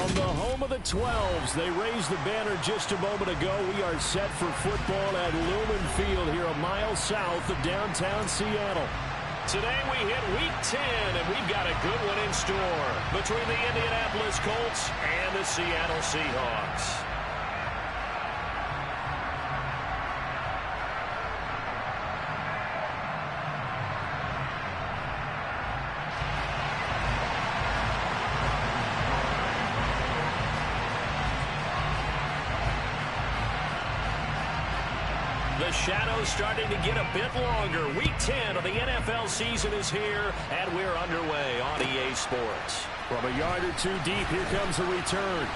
From the home of the 12s, they raised the banner just a moment ago. We are set for football at Lumen Field here a mile south of downtown Seattle. Today we hit Week 10, and we've got a good one in store between the Indianapolis Colts and the Seattle Seahawks. The shadow's starting to get a bit longer. Week 10 of the NFL season is here, and we're underway on EA Sports. From a yard or two deep, here comes a return.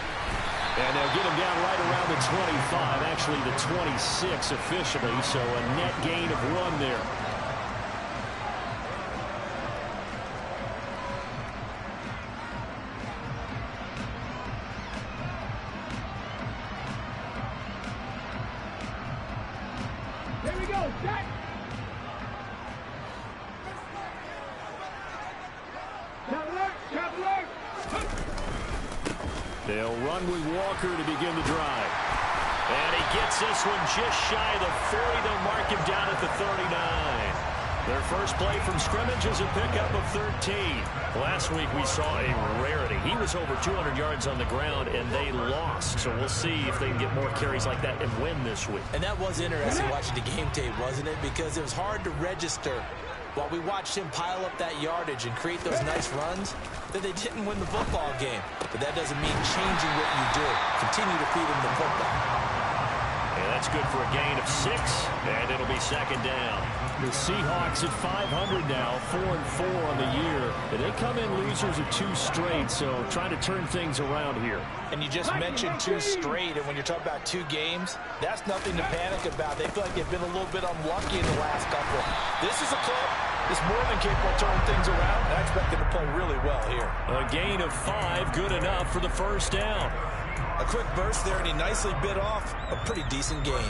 And they'll get him down right around the 25, actually the 26 officially, so a net gain of 1 there. They'll run with Walker to begin the drive. And he gets this one just shy of the 40. They'll mark him down at the 39. Their first play from scrimmage is a pickup of 13. Last week we saw a rarity. He was over 200 yards on the ground, and they lost. So we'll see if they can get more carries like that and win this week. And that was interesting watching the game tape, wasn't it? Because it was hard to register while we watched him pile up that yardage and create those nice runs that they didn't win the football game. But that doesn't mean changing what you do. Continue to feed him the football. And that's good for a gain of 6, and it'll be second down. The Seahawks at 500 now, 4-4 on the year. And they come in losers of 2 straight, so trying to turn things around here. And you just mentioned 2 straight, and when you're talking about 2 games, that's nothing to panic about. They feel like they've been a little bit unlucky in the last couple. This is a club that's more than capable of turning things around, and I expect them to play really well here. A gain of 5, good enough for the first down. A quick burst there, and he nicely bit off a pretty decent gain.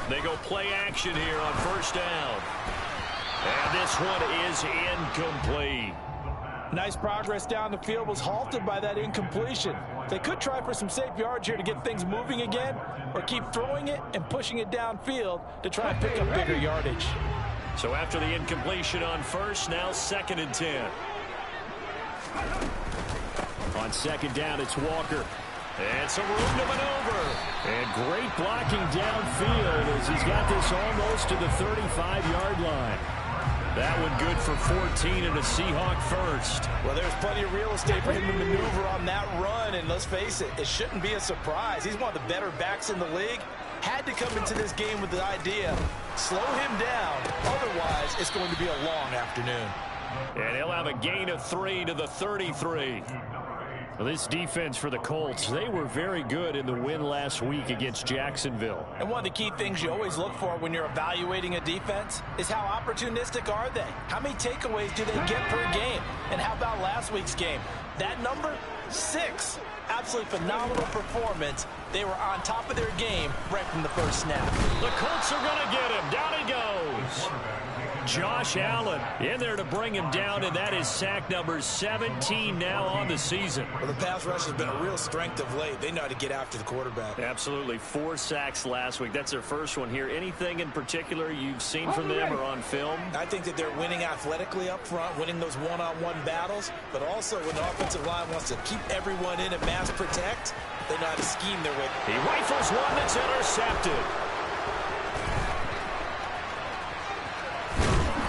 They go play action here on first down. And this one is incomplete. Nice progress down the field, was halted by that incompletion. They could try for some safe yards here to get things moving again, or keep throwing it and pushing it downfield to try and pick up bigger yardage. So after the incompletion on first, now 2nd and 10. On second down, it's Walker. And some room to maneuver. And great blocking downfield as he's got this almost to the 35-yard line. That one good for 14 and a Seahawk first. Well, there's plenty of real estate for him to maneuver on that run, and let's face it, it shouldn't be a surprise. He's one of the better backs in the league. Had to come into this game with the idea, slow him down, otherwise it's going to be a long afternoon. And he'll have a gain of 3 to the 33. Well, this defense for the Colts, they were very good in the win last week against Jacksonville. And one of the key things you always look for when you're evaluating a defense is how opportunistic are they? How many takeaways do they get per game? And how about last week's game? That number, 6. Absolutely phenomenal performance. They were on top of their game right from the first snap. The Colts are going to get him. Down he goes. Josh Allen in there to bring him down, and that is sack number 17 now on the season. Well, the pass rush has been a real strength of late. They know how to get after the quarterback. Absolutely. 4 sacks last week. That's their first one here. Anything in particular you've seen from them or on film? I think that they're winning athletically up front, winning those one-on-one battles, but also when the offensive line wants to keep everyone in and mass protect, they know how to scheme their way. He rifles one that's intercepted.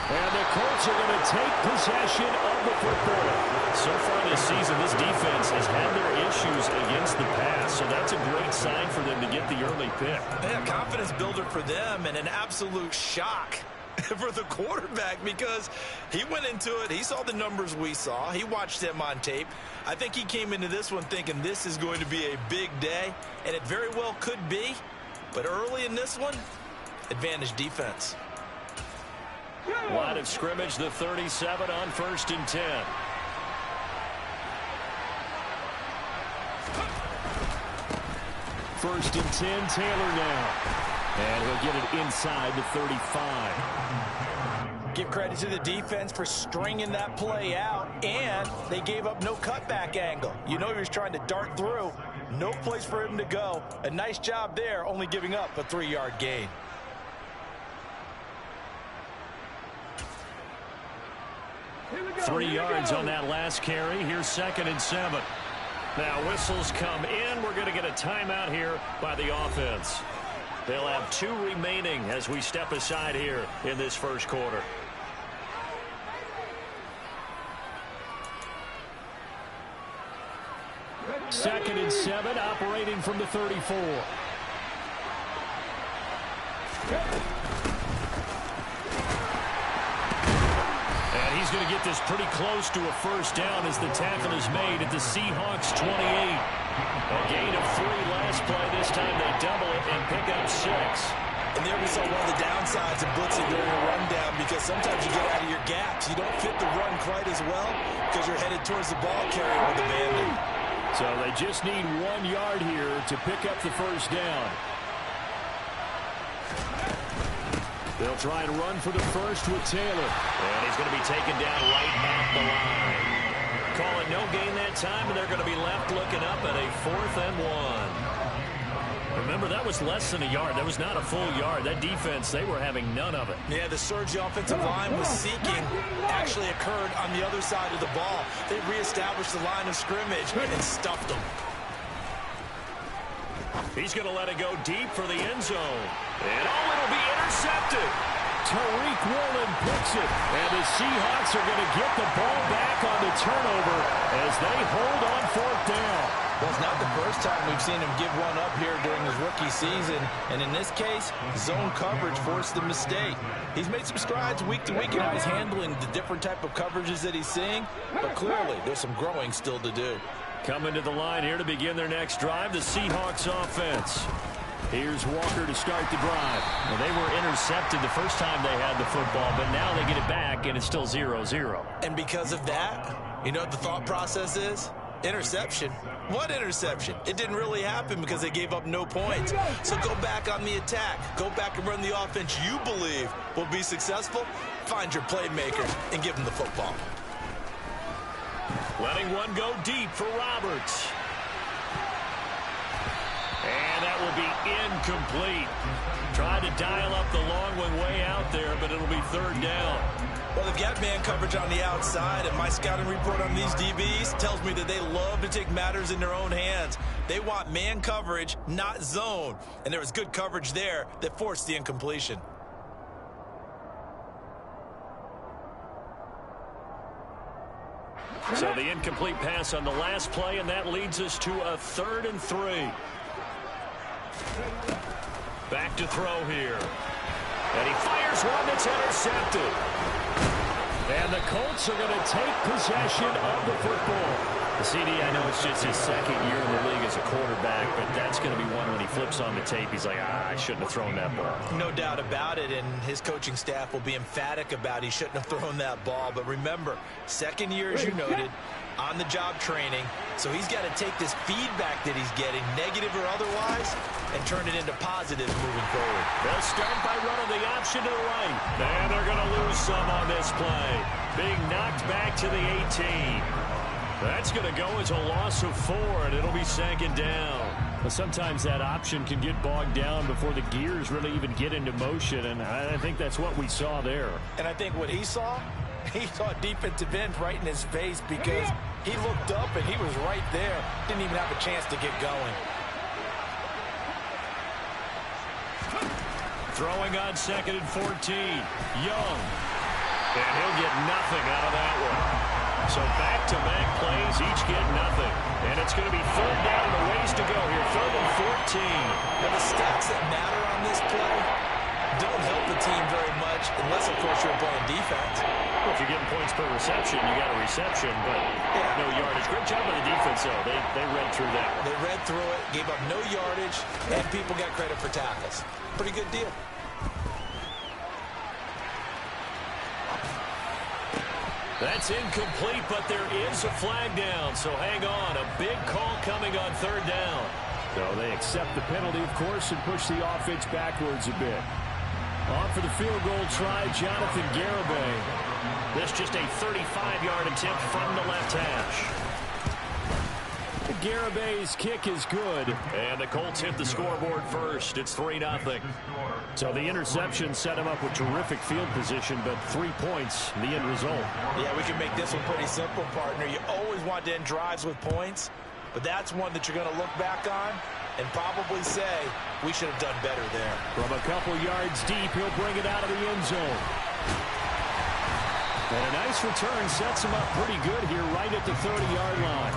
And the Colts are going to take possession of the football. So far this season, this defense has had their issues against the pass, so that's a great sign for them to get the early pick. Yeah, confidence builder for them and an absolute shock for the quarterback because he went into it. He saw the numbers we saw. He watched them on tape. I think he came into this one thinking this is going to be a big day, and it very well could be. But early in this one, advantage defense. Line of scrimmage, the 37 on 1st and 10. 1st and 10. Taylor now. And he'll get it inside the 35. Give credit to the defense for stringing that play out, and they gave up no cutback angle. You know he was trying to dart through. No place for him to go. A nice job there, only giving up a 3-yard gain. Three yards on that last carry. Here's 2nd and 7. Now whistles come in. We're going to get a timeout here by the offense. They'll have 2 remaining as we step aside here in this first quarter. Second and 7, operating from the 34. And he's going to get this pretty close to a first down as the tackle is made at the Seahawks 28. A gain of 3 last play. This time they double it and pick up 6. And there we saw one of the downsides of blitzing during a rundown, because sometimes you get out of your gaps. You don't fit the run quite as well because you're headed towards the ball carrier with abandon. So they just need 1 yard here to pick up the first down. They'll try and run for the first with Taylor. And he's going to be taken down right at the line. Calling no gain that time, and they're going to be left looking up at a 4th and 1. Remember, that was less than a yard. That was not a full yard. That defense, they were having none of it. Yeah, the surge the offensive line was seeking actually occurred on the other side of the ball. They reestablished the line of scrimmage and stuffed them. He's going to let it go deep for the end zone. And it'll be intercepted. Tariq Woolen picks it. And the Seahawks are going to get the ball back on the turnover as they hold on 4th down. Well, it's not the first time we've seen him give one up here during his rookie season. And in this case, zone coverage forced the mistake. He's made some strides week to week in how he's handling the different type of coverages that he's seeing. But clearly, there's some growing still to do. Coming to the line here to begin their next drive, the Seahawks offense. Here's Walker to start the drive. Well, they were intercepted the first time they had the football, but now they get it back, and it's still 0-0. And because of that, you know what the thought process is? Interception. What interception? It didn't really happen because they gave up no points. So go back on the attack. Go back and run the offense you believe will be successful. Find your playmakers and give them the football. Letting one go deep for Roberts. And that will be incomplete. Tried to dial up the long one way out there, but it'll be 3rd down. Well, they've got man coverage on the outside, and my scouting report on these DBs tells me that they love to take matters in their own hands. They want man coverage, not zone. And there was good coverage there that forced the incompletion. So the incomplete pass on the last play, and that leads us to a 3rd and 3. Back to throw here. And he fires one that's intercepted. And the Colts are going to take possession of the football. The CD, I know it's just his 2nd year in the league as a quarterback, but that's going to be one when he flips on the tape. He's like, I shouldn't have thrown that ball. No doubt about it, and his coaching staff will be emphatic about he shouldn't have thrown that ball. But remember, 2nd year, as you noted, on-the-job training. So he's got to take this feedback that he's getting, negative or otherwise, and turn it into positives moving forward. They'll start by running the option to the right. And they're going to lose some on this play. Being knocked back to the 18. That's going to go as a loss of 4, and it'll be 2nd down. Well, sometimes that option can get bogged down before the gears really even get into motion, and I think that's what we saw there. And I think what he saw a defensive end right in his face because he looked up and he was right there. Didn't even have a chance to get going. Throwing on 2nd and 14. Young. And he'll get nothing out of that one. So back-to-back plays, each get nothing. And it's going to be 3rd down and a ways to go here. 3rd and 14. Now the stats that matter on this play don't help the team very much unless, of course, you're playing defense. Well, if you're getting points per reception, you got a reception, but no yardage. Great job by the defense, though. They read through that one. They read through it, gave up no yardage, and people got credit for tackles. Pretty good deal. That's incomplete, but there is a flag down, so hang on. A big call coming on 3rd down. So they accept the penalty, of course, and push the offense backwards a bit. On for the field goal try, Jonathan Garibay. This just a 35-yard attempt from the left hash. Garibay's kick is good. And the Colts hit the scoreboard first. It's 3-0. So the interception set him up with terrific field position, but 3 points, the end result. Yeah, we can make this one pretty simple, partner. You always want to end drives with points, but that's one that you're going to look back on and probably say, we should have done better there. From a couple yards deep, he'll bring it out of the end zone. And a nice return sets him up pretty good here right at the 30-yard line.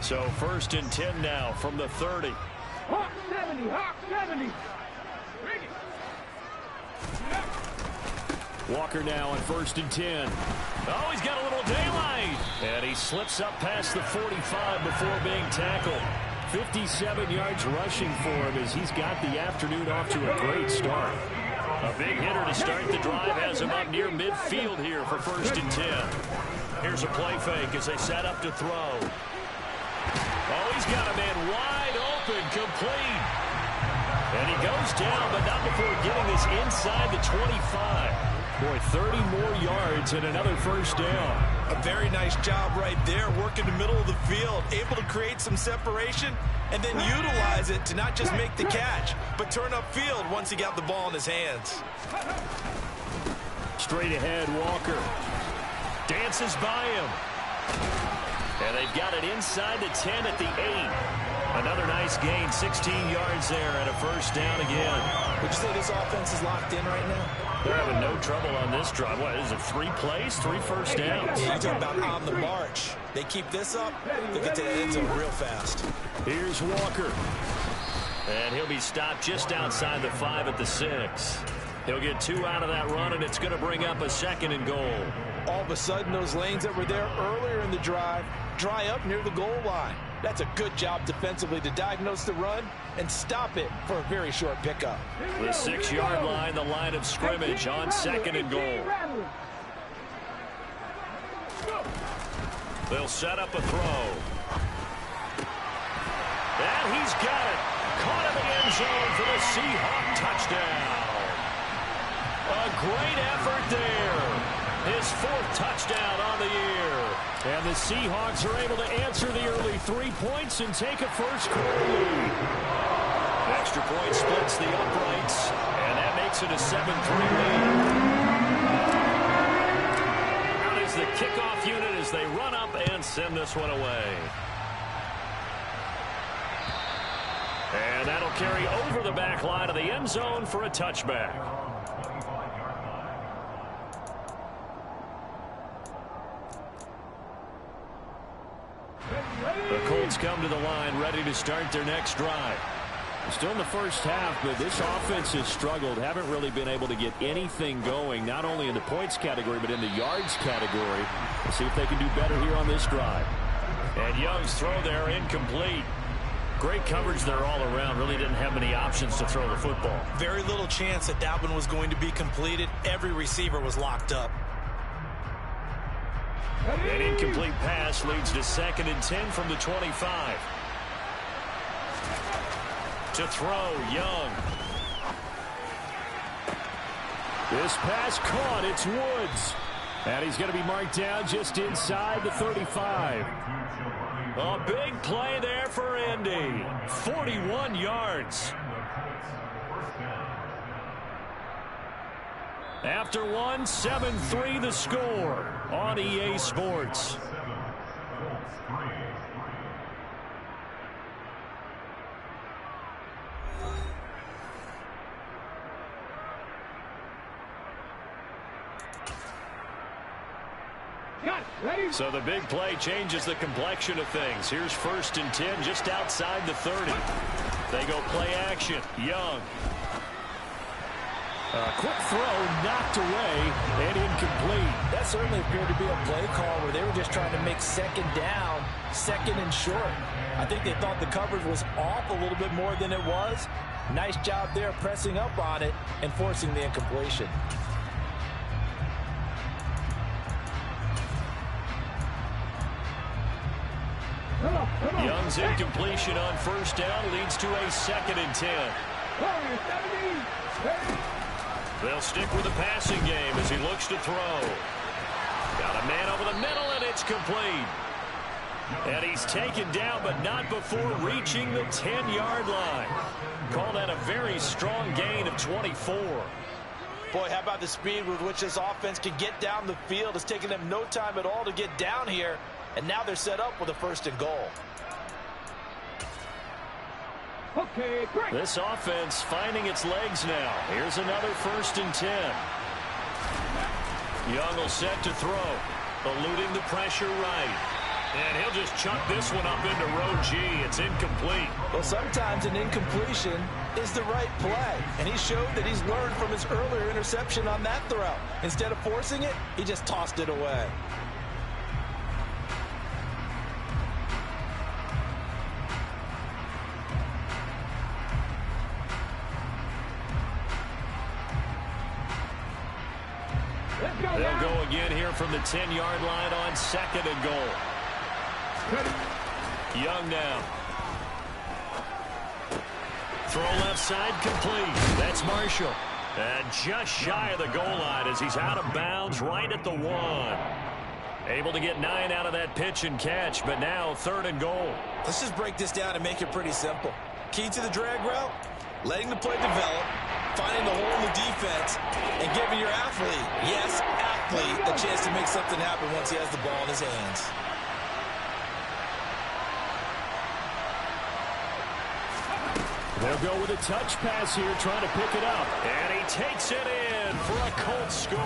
So 1st and 10 now from the 30. Hawk 70, Hawk 70. Walker now on 1st and 10. Oh, he's got a little daylight. And he slips up past the 45 before being tackled. 57 yards rushing for him as he's got the afternoon off to a great start. A big hitter to start the drive has him up near midfield here for 1st and 10. Here's a play fake as they set up to throw. Oh, he's got a man wide open, complete. And he goes down, but not before getting this inside the 25. Boy, 30 more yards and another 1st down. A very nice job right there, working the middle of the field, able to create some separation and then utilize it to not just make the catch, but turn upfield once he got the ball in his hands. Straight ahead, Walker dances by him. And they've got it inside the 10 at the 8. Another nice gain, 16 yards there, and a 1st down again. Would you say this offense is locked in right now? They're having no trouble on this drive. What, is it 3 plays, 3 1st downs? Yeah, you talk about on the march. They keep this up, they'll get to the end zone real fast. Here's Walker. And he'll be stopped just outside the 5 at the 6. He'll get 2 out of that run, and it's going to bring up a 2nd and goal. All of a sudden, those lanes that were there earlier in the drive dry up near the goal line. That's a good job defensively to diagnose the run and stop it for a very short pickup. The 6-yard line, the line of scrimmage on 2nd and goal. They'll set up a throw. And he's got it. Caught in the end zone for the Seahawks touchdown. A great effort there. His 4th touchdown on the year. And the Seahawks are able to answer the early 3 points and take a first-quarter lead. Extra point splits the uprights, and that makes it a 7-3 lead. Out is the kickoff unit as they run up and send this one away. And that'll carry over the back line of the end zone for a touchback. The Colts come to the line ready to start their next drive. Still in the first half, but this offense has struggled. Haven't really been able to get anything going, not only in the points category, but in the yards category. Let's see if they can do better here on this drive. And Young's throw there incomplete. Great coverage there all around. Really didn't have many options to throw the football. Very little chance that that one was going to be completed. Every receiver was locked up. An incomplete pass leads to 2nd and 10 from the 25. To throw, Young. This pass caught. It's Woods. And he's going to be marked down just inside the 35. A big play there for Indy. 41 yards. After one, 7-3 the score on EA Sports. So the big play changes the complexion of things. Here's 1st and 10 just outside the 30. They go play action. Young. A quick throw knocked away and incomplete. That certainly appeared to be a play call where they were just trying to make 2nd down, 2nd and short. I think they thought the coverage was off a little bit more than it was. Nice job there pressing up on it and forcing the incompletion. Young's incompletion on first down leads to a 2nd and 10. They'll stick with the passing game as he looks to throw. Got a man over the middle, and it's complete. And he's taken down, but not before reaching the 10-yard line. Call that a very strong gain of 24. Boy, how about the speed with which this offense can get down the field? It's taken them no time at all to get down here, and now they're set up with a 1st and goal. Okay, great. This offense finding its legs now. Here's another 1st and 10. Young will set to throw, eluding the pressure right. And he'll just chuck this one up into row G. It's incomplete. Well, sometimes an incompletion is the right play. And he showed that he's learned from his earlier interception on that throw. Instead of forcing it, he just tossed it away. They'll go again here from the 10-yard line on 2nd and goal. Young now. Throw left side complete. That's Marshall. And just shy of the goal line as he's out of bounds right at the 1. Able to get 9 out of that pitch and catch, but now 3rd and goal. Let's just break this down and make it pretty simple. Key to the drag route, letting the play develop, finding the hole in the defense, and giving your athlete, yes, athlete, a chance to make something happen once he has the ball in his hands. They'll go with a touch pass here, trying to pick it up. And he takes it in for a Colts score.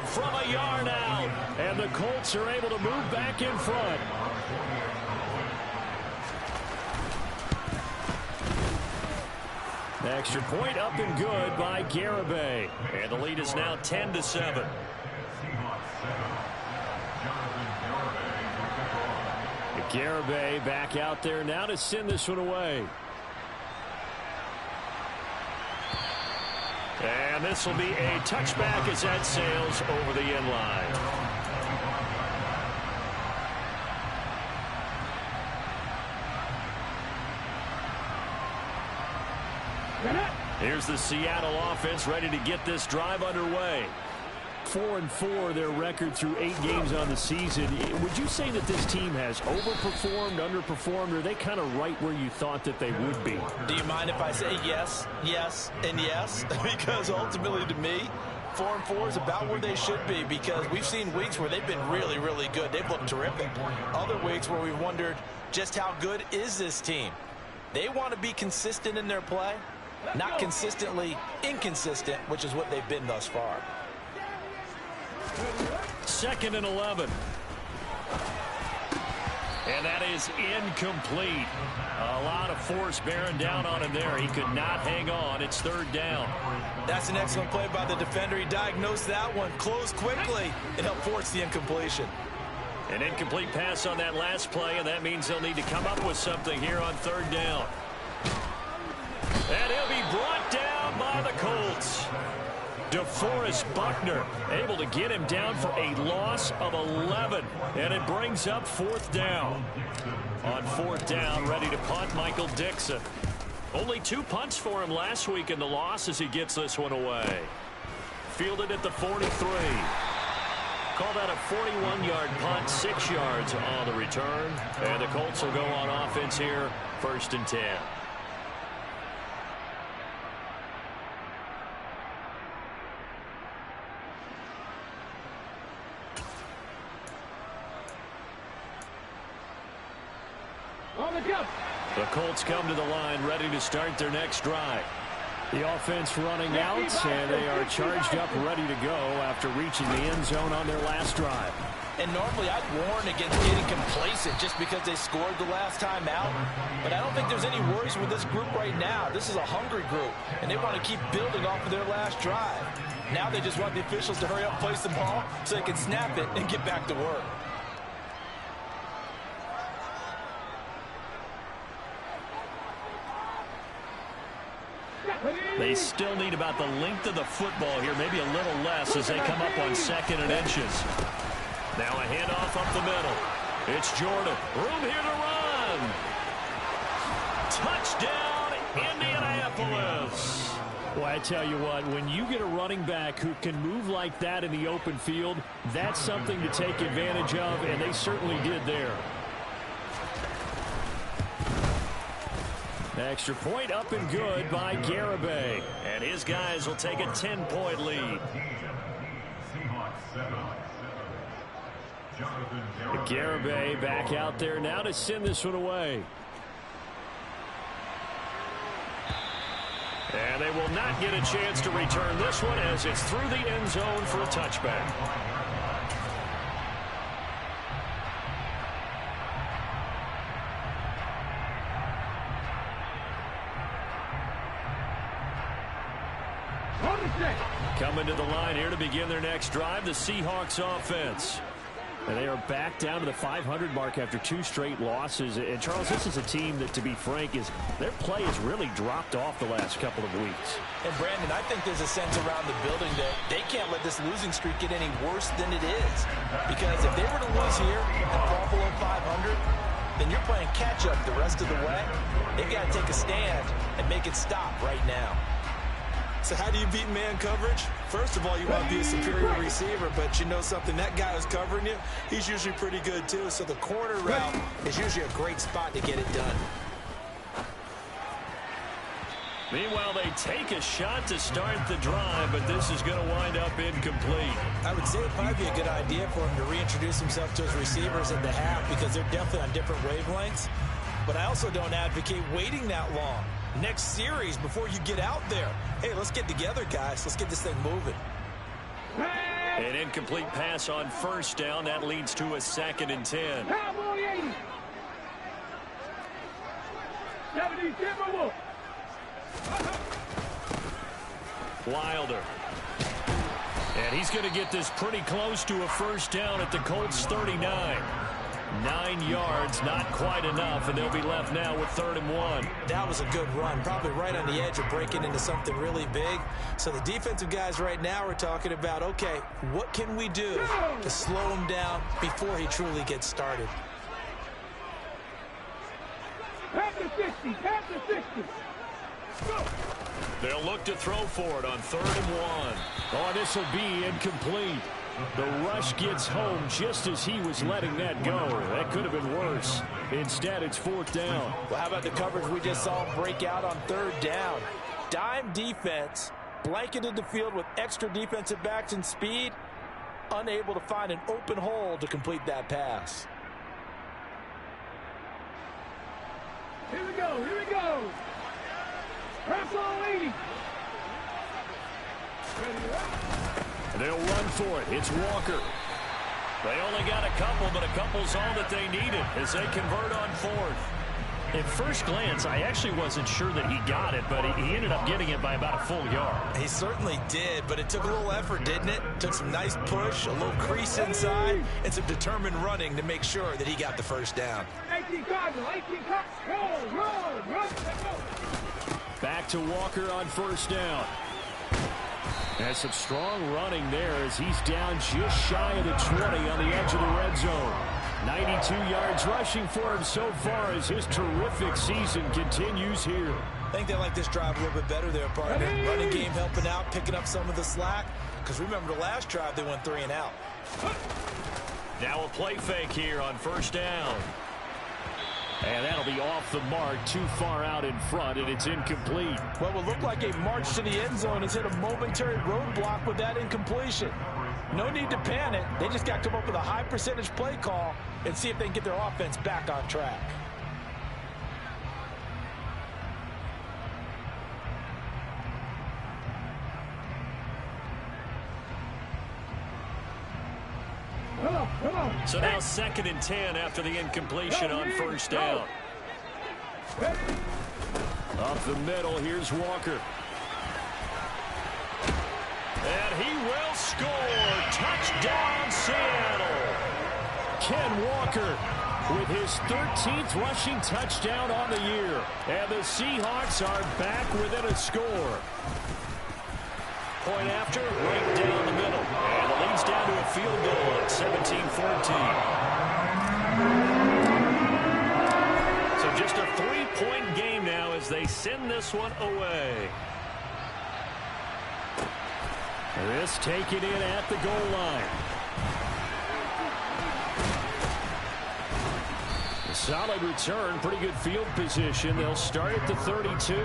From a yard out. And the Colts are able to move back in front. Extra point up and good by Garibay. And the lead is now 10-7. Garibay back out there now to send this one away. And this will be a touchback as that sails over the end line. Here's the Seattle offense ready to get this drive underway. 4-4 their record through 8 games on the season. Would you say that this team has overperformed, underperformed, or are they kind of right where you thought that they would be? Do you mind if I say yes, yes, and yes? Because ultimately to me, 4-4 is about where they should be, because we've seen weeks where they've been really, really good. They've looked terrific. Other weeks where we've wondered just how good is this team. They want to be consistent in their play, not consistently inconsistent, which is what they've been thus far. 2nd and 11. And that is incomplete. A lot of force bearing down on him there. He could not hang on. It's 3rd down. That's an excellent play by the defender. He diagnosed that one, closed quickly, and helped force the incompletion. An incomplete pass on that last play, and that means they'll need to come up with something here on 3rd down. And he'll be brought down by the Colts. DeForest Buckner able to get him down for a loss of 11. And it brings up 4th down. On 4th down, ready to punt, Michael Dixon. Only 2 punts for him last week in the loss as he gets this one away. Fielded at the 43. Call that a 41-yard punt, 6 yards on the return. And the Colts will go on offense here, 1st and 10. The Colts come to the line ready to start their next drive. The offense running out, and they are charged up ready to go after reaching the end zone on their last drive. And normally I'd warn against getting complacent just because they scored the last time out. But I don't think there's any worries with this group right now. This is a hungry group, and they want to keep building off of their last drive. Now they just want the officials to hurry up, place the ball, so they can snap it and get back to work. They still need about the length of the football here, maybe a little less as they come up on 2nd and inches. Now a handoff up the middle. It's Jordan. Room here to run. Touchdown, Indianapolis. Well, I tell you what, when you get a running back who can move like that in the open field, that's something to take advantage of, and they certainly did there. Extra point up and good by Garibay. And his guys will take a 10-point lead. Garibay back out there now to send this one away. And they will not get a chance to return this one as it's through the end zone for a touchback. Coming to the line here to begin their next drive, the Seahawks offense. And they are back down to the 500 mark after 2 straight losses. And, Charles, this is a team that, to be frank, their play has really dropped off the last couple of weeks. And, Brandon, I think there's a sense around the building that they can't let this losing streak get any worse than it is. Because if they were to lose here and fall below 500, then you're playing catch-up the rest of the way. They've got to take a stand and make it stop right now. So how do you beat man coverage? First of all, you want to be a superior receiver, but you know something, that guy who's covering you, he's usually pretty good too. So the corner route is usually a great spot to get it done. Meanwhile, they take a shot to start the drive, but this is going to wind up incomplete. I would say it might be a good idea for him to reintroduce himself to his receivers at the half because they're definitely on different wavelengths. But I also don't advocate waiting that long. Next series before you get out there. Hey, let's get together, guys. Let's get this thing moving. An incomplete pass on first down. That leads to a 2nd and 10. Wilder. And he's going to get this pretty close to a first down at the Colts 39. 9 yards, not quite enough, and they'll be left now with 3rd and 1. That was a good run, probably right on the edge of breaking into something really big. So the defensive guys right now are talking about, okay, what can we do to slow him down before he truly gets started? Past the 60, past the 60. Go. They'll look to throw for it on 3rd and 1. Oh, this will be incomplete. The rush gets home just as he was letting that go. That could have been worse. Instead, it's 4th down. Well, how about the coverage we just saw break out on 3rd down? Dime defense, blanketed the field with extra defensive backs and speed, unable to find an open hole to complete that pass. Here we go, here we go. Press on 80. They'll run for it. It's Walker. They only got a couple, but a couple's all that they needed as they convert on 4th. At first glance, I actually wasn't sure that he got it, but he ended up getting it by about a full yard. He certainly did, but it took a little effort, didn't it? Took some nice push, a little crease inside, and some determined running to make sure that he got the first down. 18 Cardinal, 18 Cardinal, roll, run. Back to Walker on first down. Has some strong running there as he's down just shy of the 20 on the edge of the red zone. 92 yards rushing for him so far as his terrific season continues here. I think they like this drive a little bit better there, partner. Running game helping out, picking up some of the slack. Because remember the last drive they went 3 and out. Now a play fake here on first down. And that'll be off the mark, too far out in front, and it's incomplete. What will look like a march to the end zone has hit a momentary roadblock with that incompletion. No need to panic. They just got to come up with a high percentage play call and see if they can get their offense back on track. So now 2nd and 10 after the incompletion on first down. Up the middle, here's Walker. And he will score. Touchdown, Seattle. Ken Walker with his 13th rushing touchdown on the year. And the Seahawks are back within a score. Point after, right down the middle. And it leads down to a field goal at 17-14. So just a 3-point game now as they send this one away. This taken in at the goal line. A solid return, pretty good field position. They'll start at the 32.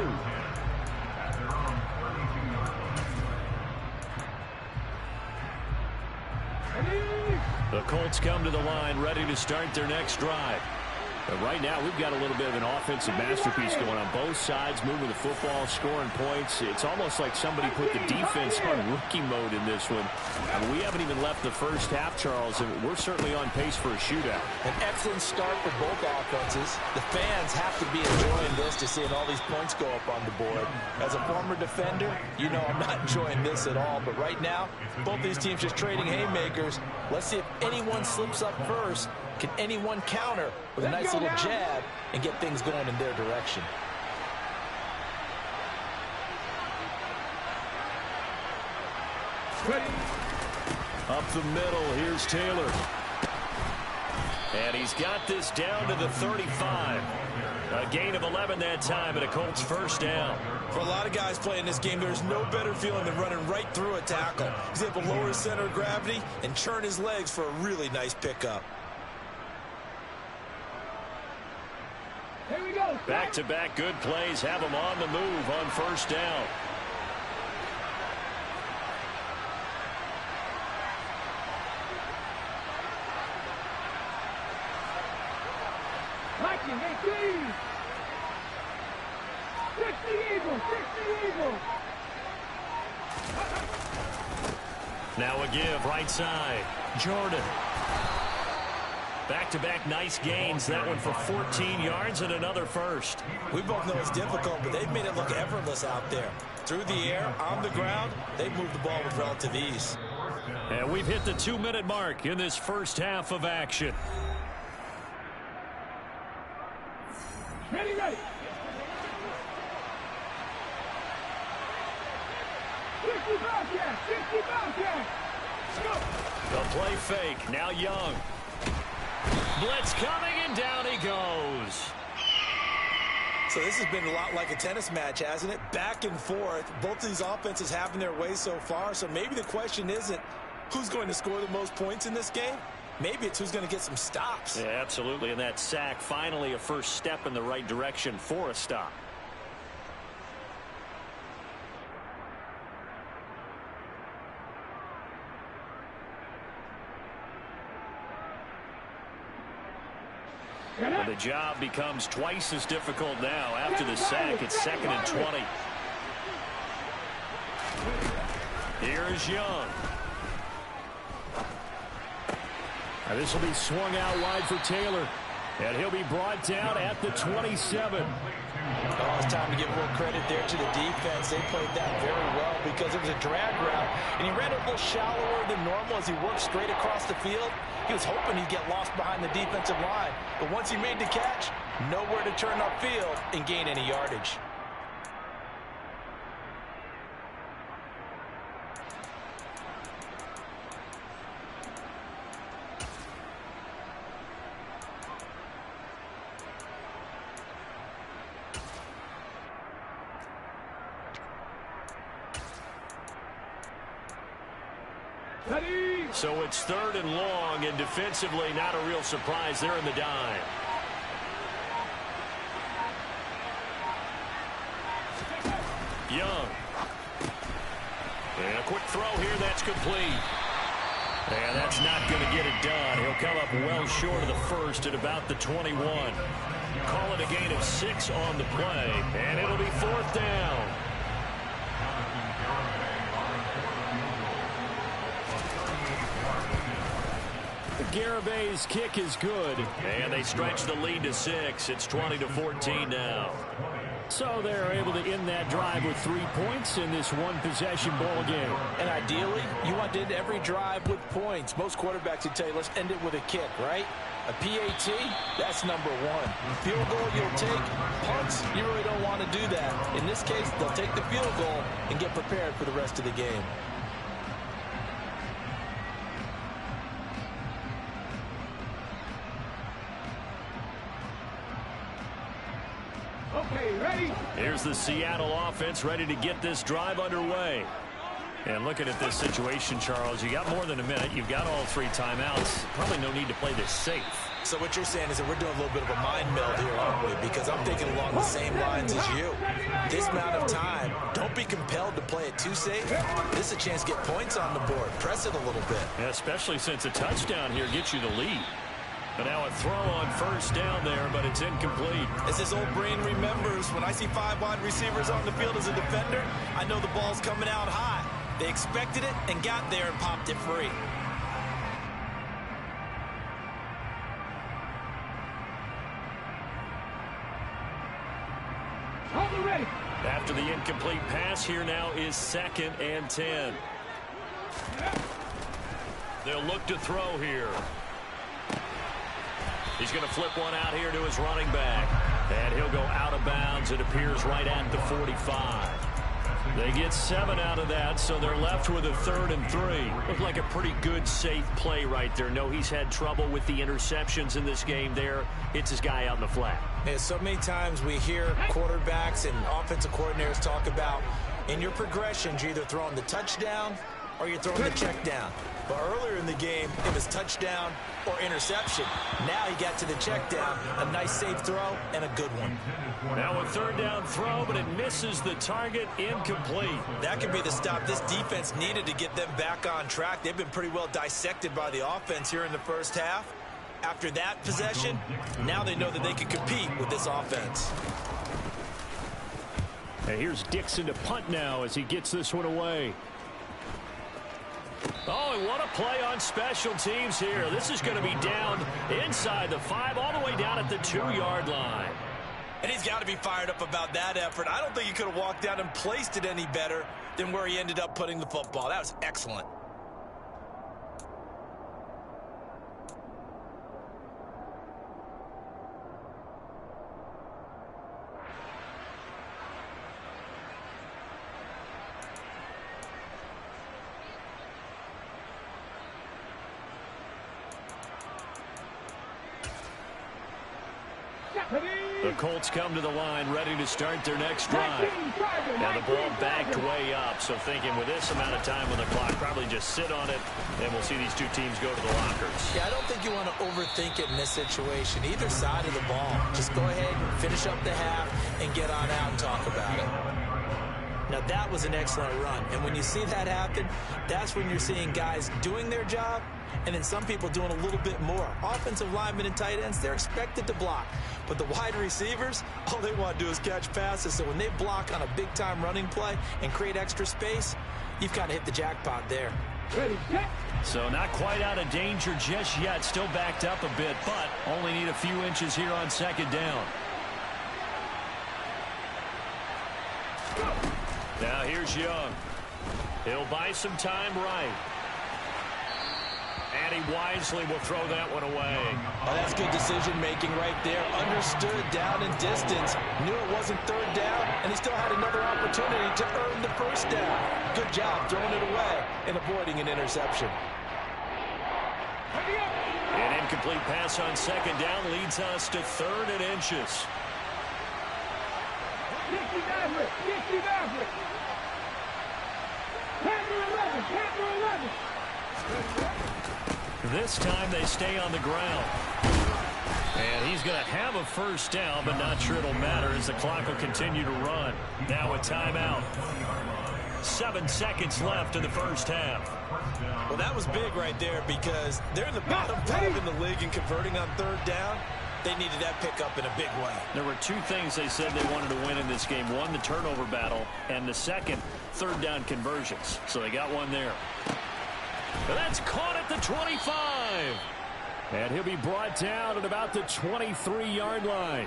The Colts come to the line, ready to start their next drive. But right now, we've got a little bit of an offensive masterpiece going on both sides, moving the football, scoring points. It's almost like somebody put the defense on rookie mode in this one. I mean, we haven't even left the first half, Charles, and we're certainly on pace for a shootout. An excellent start for both offenses. The fans have to be enjoying this to seeing all these points go up on the board. As a former defender, you know I'm not enjoying this at all. But right now, both these teams just trading haymakers. Let's see if anyone slips up first. Can anyone counter with a nice little jab and get things going in their direction? Up the middle, here's Taylor. And he's got this down to the 35. A gain of 11 that time and a Colts first down. For a lot of guys playing this game, there's no better feeling than running right through a tackle. He's able to lower his center of gravity and churn his legs for a really nice pickup. Here we go. Back-to-back good plays have him on the move on first down. Lightning, 18. 60 Eagles, 60 Eagles. Now a give, right side. Jordan. Back-to-back nice gains. That one for 14 yards and another first. We both know it's difficult, but they've made it look effortless out there. Through the air, on the ground, they've moved the ball with relative ease. And we've hit the 2-minute mark in this first half of action. Ready, ready. 60 Bobcats, 60 Bobcats. Let's go. The play fake. Now Young. Blitz coming, and down he goes. So this has been a lot like a tennis match, hasn't it? Back and forth. Both of these offenses having their way so far. So maybe the question isn't who's going to score the most points in this game. Maybe it's who's going to get some stops. Yeah, absolutely. And that sack, finally a first step in the right direction for a stop. Well, the job becomes twice as difficult now. After the sack, it's 2nd and 20. Here is Young. Now this will be swung out wide for Taylor. And he'll be brought down at the 27. Oh, it's time to give a little credit there to the defense. They played that very well because it was a drag route. And he ran a little shallower than normal as he worked straight across the field. He was hoping he'd get lost behind the defensive line. But once he made the catch, nowhere to turn upfield and gain any yardage. So it's 3rd and long, and defensively not a real surprise there in the dime. Young. And a quick throw here, that's complete. And that's not going to get it done. He'll come up well short of the first at about the 21. Call it a gain of 6 on the play, and it'll be 4th down. Garabay's kick is good, and they stretch the lead to 6. It's 20-14 now. So they're able to end that drive with 3 points in this one-possession ball game. And ideally, you want to end every drive with points. Most quarterbacks would tell you, let's end it with a kick, right? A PAT, that's number 1. Field goal you'll take. Punts, you really don't want to do that. In this case, they'll take the field goal and get prepared for the rest of the game. Okay, ready? Here's the Seattle offense ready to get this drive underway. And looking at this situation, Charles, you got more than a minute. You've got all 3 timeouts. Probably no need to play this safe. So what you're saying is that we're doing a little bit of a mind meld here, aren't we? Because I'm thinking along the same lines as you. This amount of time, don't be compelled to play it too safe. This is a chance to get points on the board. Press it a little bit. Yeah, especially since a touchdown here gets you the lead. But now a throw on first down there, but it's incomplete. As this old brain remembers, when I see 5 wide receivers on the field as a defender, I know the ball's coming out high. They expected it and got there and popped it free. Ready. After the incomplete pass, here now is 2nd and 10. They'll look to throw here. He's going to flip one out here to his running back. And he'll go out of bounds. It appears right at the 45. They get 7 out of that, so they're left with a 3rd and 3. Looked like a pretty good, safe play right there. No, he's had trouble with the interceptions in this game there. Hits his guy out in the flat. Yeah, so many times we hear quarterbacks and offensive coordinators talk about in your progressions, you're either throwing the touchdown or you're throwing the check down. But earlier in the game, it was touchdown or interception. Now he got to the check down, a nice safe throw, and a good one. Now a 3rd down throw, but it misses the target, incomplete. That could be the stop this defense needed to get them back on track. They've been pretty well dissected by the offense here in the first half. After that possession, now they know that they can compete with this offense. And here's Dixon to punt now as he gets this one away. Oh, and what a play on special teams here. This is going to be down inside the 5, all the way down at the 2-yard line. And he's got to be fired up about that effort. I don't think he could have walked down and placed it any better than where he ended up putting the football. That was excellent. The Colts come to the line ready to start their next drive. Now the ball backed way up, so thinking with this amount of time on the clock, probably just sit on it, and we'll see these 2 teams go to the lockers. Yeah, I don't think you want to overthink it in this situation. Either side of the ball. Just go ahead, finish up the half, and get on out and talk about it. Now that was an excellent run, and when you see that happen, that's when you're seeing guys doing their job, and then some people doing a little bit more. Offensive linemen and tight ends, they're expected to block. But the wide receivers, all they want to do is catch passes. So when they block on a big-time running play and create extra space, you've got to hit the jackpot there. Ready, set. So not quite out of danger just yet. Still backed up a bit, but only need a few inches here on 2nd down. Now here's Young. He'll buy some time right. And he wisely will throw that one away. Oh, that's good decision-making right there. Understood down and distance. Knew it wasn't 3rd down, and he still had another opportunity to earn the 1st down. Good job throwing it away and avoiding an interception. An incomplete pass on 2nd down leads us to 3rd and inches. 60 Maverick. 60 Maverick. Panther 11. Panther 11. This time they stay on the ground. And he's going to have a 1st down, but not sure it'll matter as the clock will continue to run. Now a timeout. 7 seconds left in the first half. Well, that was big right there because they're in the bottom 5 in the league and converting on 3rd down. They needed that pickup in a big way. There were 2 things they said they wanted to win in this game. One, the turnover battle, and the second, 3rd down conversions. So they got one there. But that's caught at the 25. And he'll be brought down at about the 23-yard line.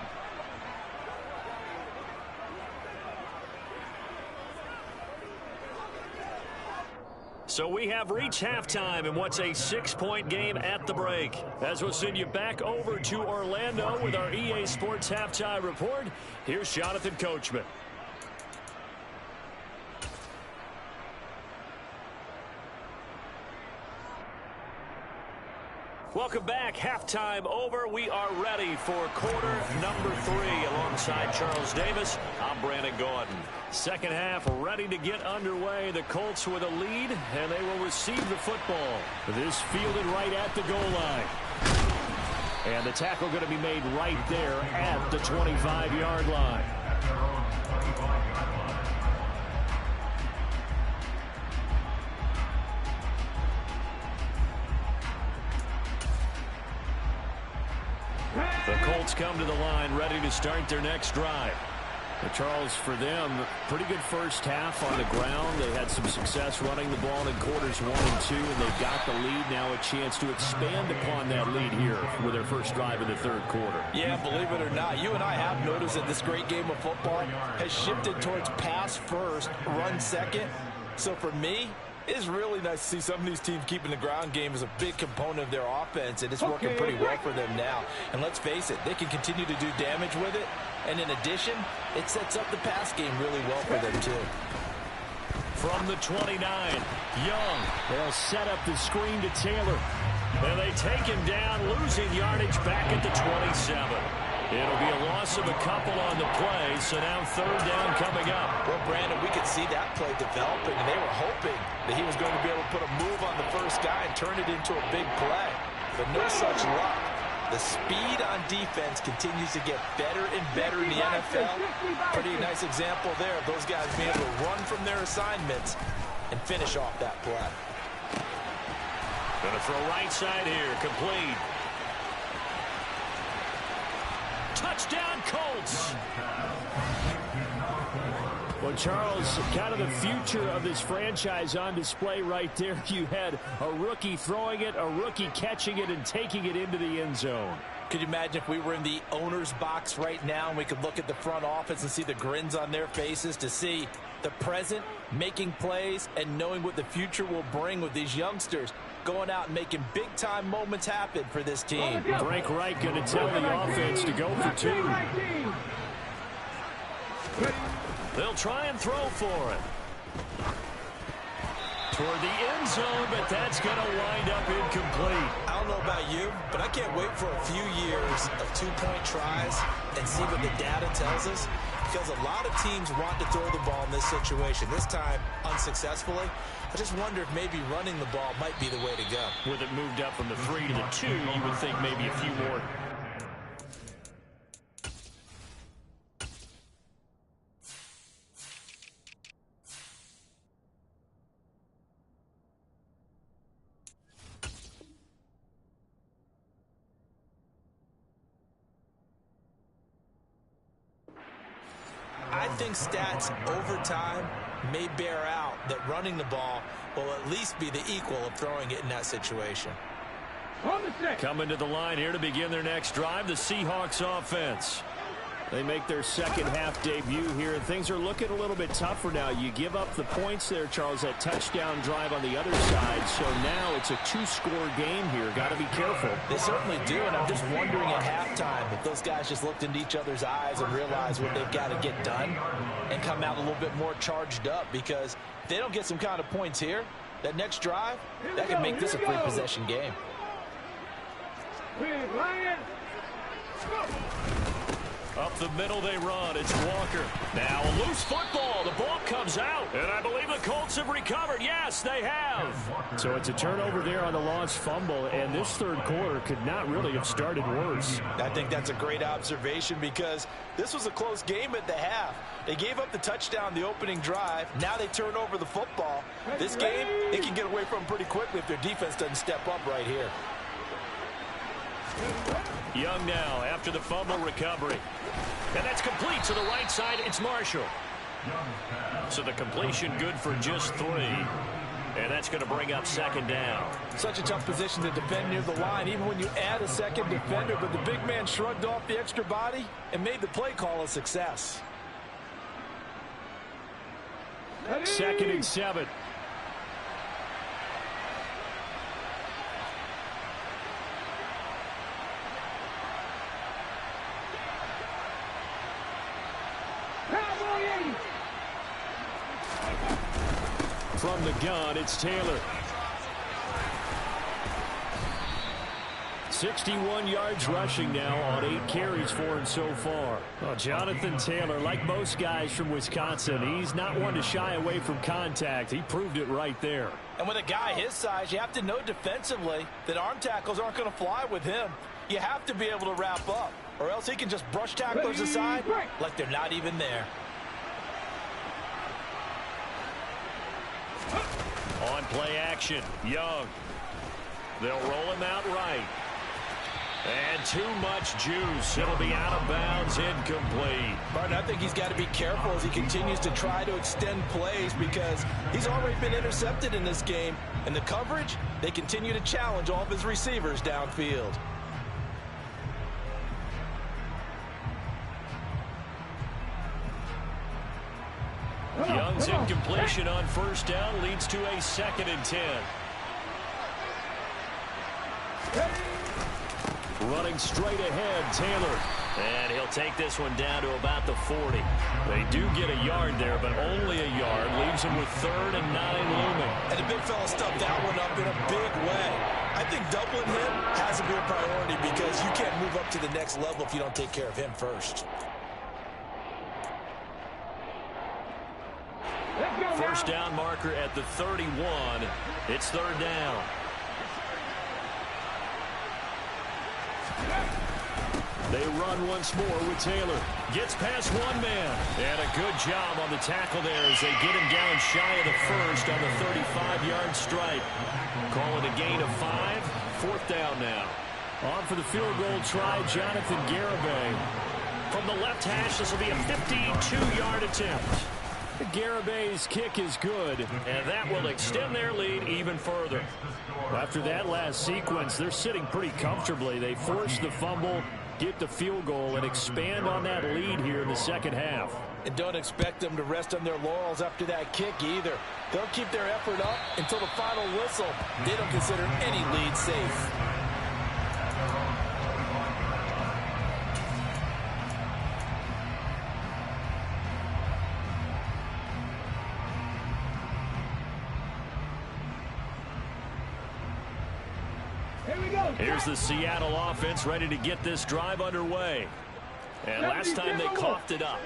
So we have reached halftime in what's a 6-point game at the break. As we'll send you back over to Orlando with our EA Sports Halftime Report, here's Jonathan Coachman. Welcome back. Halftime over. We are ready for quarter number 3 along Alongside Charles Davis, I'm Brandon Gordon. Second half ready to get underway. The Colts with a lead, and they will receive the football. This fielded right at the goal line. And the tackle going to be made right there at the 25-yard line. The Colts come to the line ready to start their next drive. But Charles, for them, pretty good first half on the ground. They had some success running the ball in quarters 1 and 2, and they've got the lead. Now a chance to expand upon that lead here with their first drive in the third quarter. Yeah, believe it or not, you and I have noticed that this great game of football has shifted towards pass first, run second. So for me, it's really nice to see some of these teams keeping the ground game as a big component of their offense, and it's working pretty well for them now. And let's face it, they can continue to do damage with it. And in addition, it sets up the pass game really well for them, too. From the 29, Young. They'll set up the screen to Taylor. And they take him down, losing yardage back at the 27. It'll be a loss of a couple on the play, so now third down coming up. Well, Brandon, we could see that play developing, and they were hoping that he was going to be able to put a move on the first guy and turn it into a big play. But no such luck. The speed on defense continues to get better and better in the NFL. Pretty nice example there of those guys being able to run from their assignments and finish off that play. Gonna throw right side here, complete. Touchdown, Colts. Well, Charles, kind of the future of this franchise on display right there. You had a rookie throwing it, a rookie catching it, and taking it into the end zone. Could you imagine if we were in the owner's box right now and we could look at the front office and see the grins on their faces, to see the present making plays and knowing what the future will bring with these youngsters going out and making big-time moments happen for this team. Frank Reich going to tell the offense to go for 2. They'll try and throw for it. Toward the end zone, but that's going to wind up incomplete. I don't know about you, but I can't wait for a few years of two-point tries and see what the data tells us, because a lot of teams want to throw the ball in this situation. This time, unsuccessfully. I just wonder if maybe running the ball might be the way to go. With it moved up from the 3 to the 2, you would think maybe a few more. I think stats over time may bear out that running the ball will at least be the equal of throwing it in that situation. Coming to the line here to begin their next drive, the Seahawks offense. They make their second half debut here, and things are looking a little bit tougher now. You give up the points there, Charles, that touchdown drive on the other side, so now it's a 2-score game here. Got to be careful. They certainly do, and I'm just wondering at halftime if those guys just looked into each other's eyes and realized what they've got to get done and come out a little bit more charged up, because if they don't get some kind of points here, that next drive, that can make this a free possession game. Up the middle they run. It's Walker. Now a loose football. The ball comes out. And I believe the Colts have recovered. Yes, they have. So it's a turnover there on the lost fumble. And this third quarter could not really have started worse. I think that's a great observation, because this was a close game at the half. They gave up the touchdown the opening drive. Now they turn over the football. This game, they can get away from pretty quickly if their defense doesn't step up right here. Young now after the fumble recovery. And that's complete to the right side. It's Marshall. So the completion good for just 3. And that's going to bring up second down. Such a tough position to defend near the line, even when you add a second defender. But the big man shrugged off the extra body and made the play call a success. 2nd and 7. From the gun, it's Taylor. 61 yards rushing now on 8 carries for him so far. Well, Jonathan Taylor, like most guys from Wisconsin, he's not one to shy away from contact. He proved it right there. And with a guy his size, you have to know defensively that arm tackles aren't going to fly with him. You have to be able to wrap up, or else he can just brush tacklers aside like they're not even there. On play action, Young. They'll roll him out right. And too much juice. It'll be out of bounds, incomplete. But I think he's got to be careful as he continues to try to extend plays because he's already been intercepted in this game. And the coverage, they continue to challenge all of his receivers downfield. Young's incompletion on first down leads to a 2nd and 10. Running straight ahead, Taylor. And he'll take this one down to about the 40. They do get a yard there, but only a yard. Leaves him with 3rd and 9 looming. And the big fella stuffed that one up in a big way. I think doubling him has to be a priority because you can't move up to the next level if you don't take care of him first. First down marker at the 31. It's 3rd down. They run once more with Taylor. Gets past one man. And a good job on the tackle there as they get him down shy of the first on the 35-yard stripe. Call it a gain of 5. 4th down now. On for the field goal try, Jonathan Garibay. From the left hash, this will be a 52-yard attempt. Garibay's kick is good, and that will extend their lead even further. After that last sequence, they're sitting pretty comfortably. They force the fumble, get the field goal, and expand on that lead here in the second half. And don't expect them to rest on their laurels after that kick either. They'll keep their effort up until the final whistle. They don't consider any lead safe. Here's the Seattle offense ready to get this drive underway. And last time they coughed it up,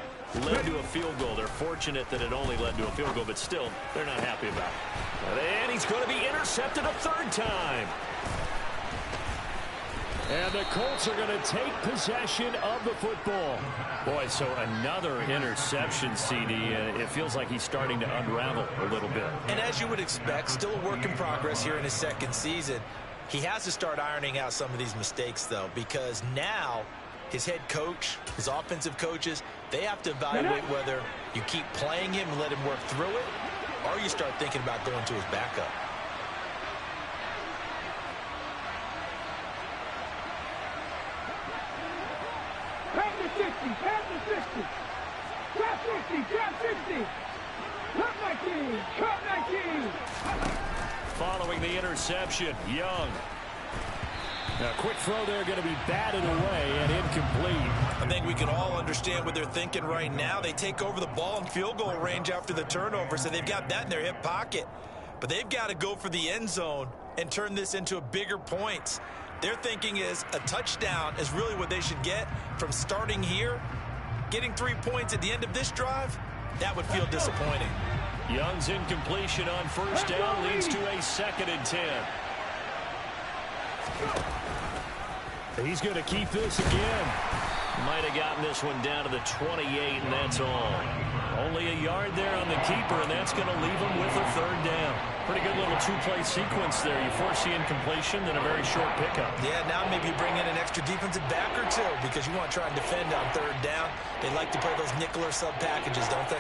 led to a field goal. They're fortunate that it only led to a field goal, but still, they're not happy about it. And he's going to be intercepted a 3rd time. And the Colts are going to take possession of the football. Boy, so another interception, CD. It feels like he's starting to unravel a little bit. And as you would expect, still a work in progress here in his 2nd season. He has to start ironing out some of these mistakes, though, because now his head coach, his offensive coaches, they have to evaluate whether you keep playing him and let him work through it, or you start thinking about going to his backup. Pass the 60, pass the 60. Drop 60, drop 60. Cut 19, cut 19. Following the interception, Young. Now, quick throw there going to be batted away and incomplete. I think we can all understand what they're thinking right now. They take over the ball in field goal range after the turnover, so they've got that in their hip pocket. But they've got to go for the end zone and turn this into a bigger points. Their thinking is a touchdown is really what they should get from starting here. Getting 3 points at the end of this drive, that would feel disappointing. Young's incompletion on first down leads to a 2nd and 10. He's going to keep this again. Might have gotten this one down to the 28, and that's all. Only a yard there on the keeper, and that's going to leave him with a 3rd down. Pretty good little 2-play sequence there. You force the incompletion, then a very short pickup. Yeah, now maybe you bring in an extra defensive back or two because you want to try and defend on 3rd down. They like to play those nickel or sub packages, don't they?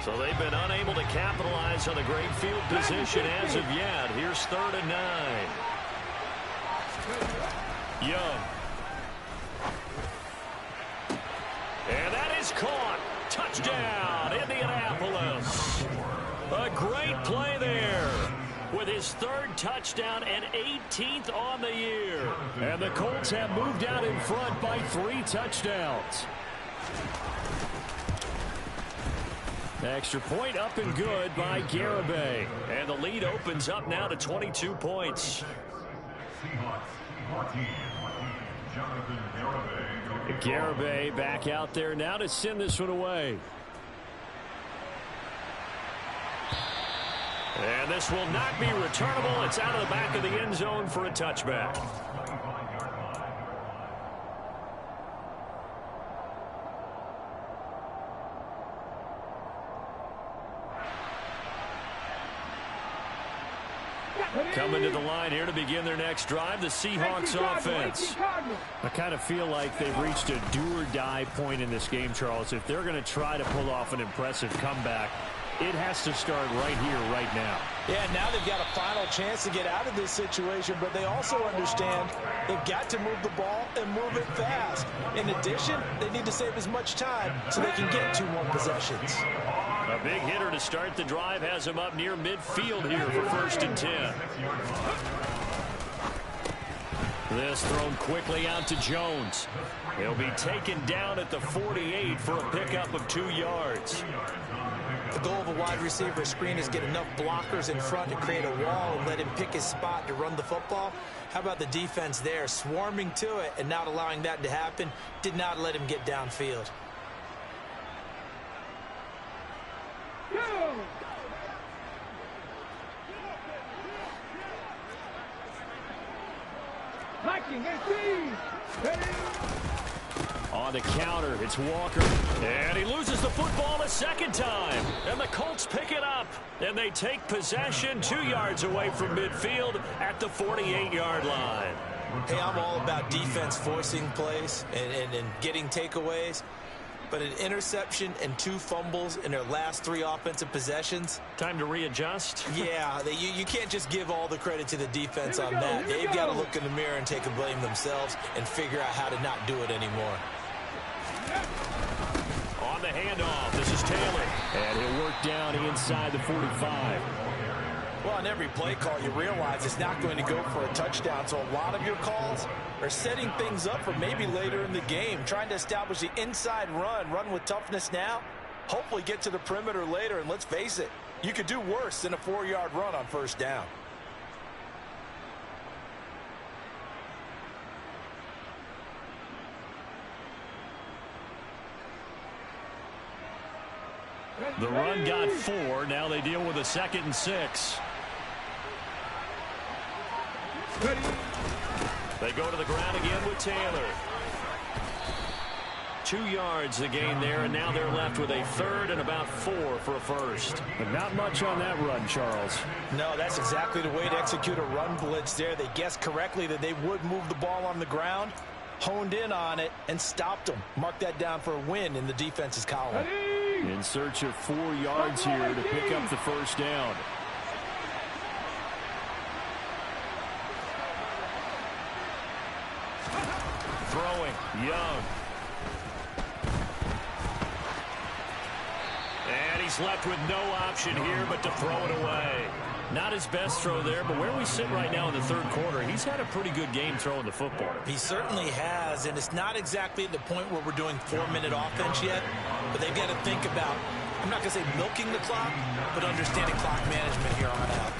So they've been unable to capitalize on the great field position as of yet. Here's 3rd and 9. Young. And that is caught. Touchdown, Indianapolis. A great play there with his 3rd touchdown and 18th on the year. And the Colts have moved out in front by 3 touchdowns. Extra point up and good by Garibay. And the lead opens up now to 22 points. Garibay back out there now to send this one away. And this will not be returnable. It's out of the back of the end zone for a touchback. Coming to the line here to begin their next drive, the Seahawks offense. I kind of feel like they've reached a do-or-die point in this game, Charles. If they're going to try to pull off an impressive comeback, it has to start right here, right now. Yeah, now they've got a final chance to get out of this situation, but they also understand they've got to move the ball and move it fast. In addition, they need to save as much time so they can get 2 more possessions. A big hitter to start the drive has him up near midfield here for 1st and 10. This thrown quickly out to Jones. He'll be taken down at the 48 for a pickup of 2 yards. The goal of a wide receiver screen is get enough blockers in front to create a wall and let him pick his spot to run the football. How about the defense there, swarming to it and not allowing that to happen? Did not let him get downfield. On the counter, it's Walker. And he loses the football a second time. And the Colts pick it up. And they take possession 2 yards away from midfield at the 48-yard line. Hey, I'm all about defense forcing plays and getting takeaways. But an interception and 2 fumbles in their last 3 offensive possessions. Time to readjust? Yeah, you can't just give all the credit to the defense on that. They've got to look in the mirror and take a blame themselves and figure out how to not do it anymore. On the handoff, this is Taylor. And he'll work down inside the 45. Well, on every play call, you realize it's not going to go for a touchdown. So a lot of your calls are setting things up for maybe later in the game, trying to establish the inside run with toughness now, hopefully get to the perimeter later. And let's face it, you could do worse than a 4-yard run on 1st down. The run got 4. Now they deal with a 2nd and 6. They go to the ground again with Taylor. 2 yards the gain there, and now they're left with a 3rd and about 4 for a 1st. But not much on that run, Charles. No, that's exactly the way to execute a run blitz there. They guessed correctly that they would move the ball on the ground, honed in on it, and stopped them. Mark that down for a win in the defense's column. In search of 4 yards here to pick up the 1st down. Throwing, Young. And he's left with no option here but to throw it away. Not his best throw there, but where we sit right now in the 3rd quarter, he's had a pretty good game throwing the football. He certainly has, and it's not exactly at the point where we're doing 4-minute offense yet, but they've got to think about, I'm not going to say milking the clock, but understanding clock management here on out.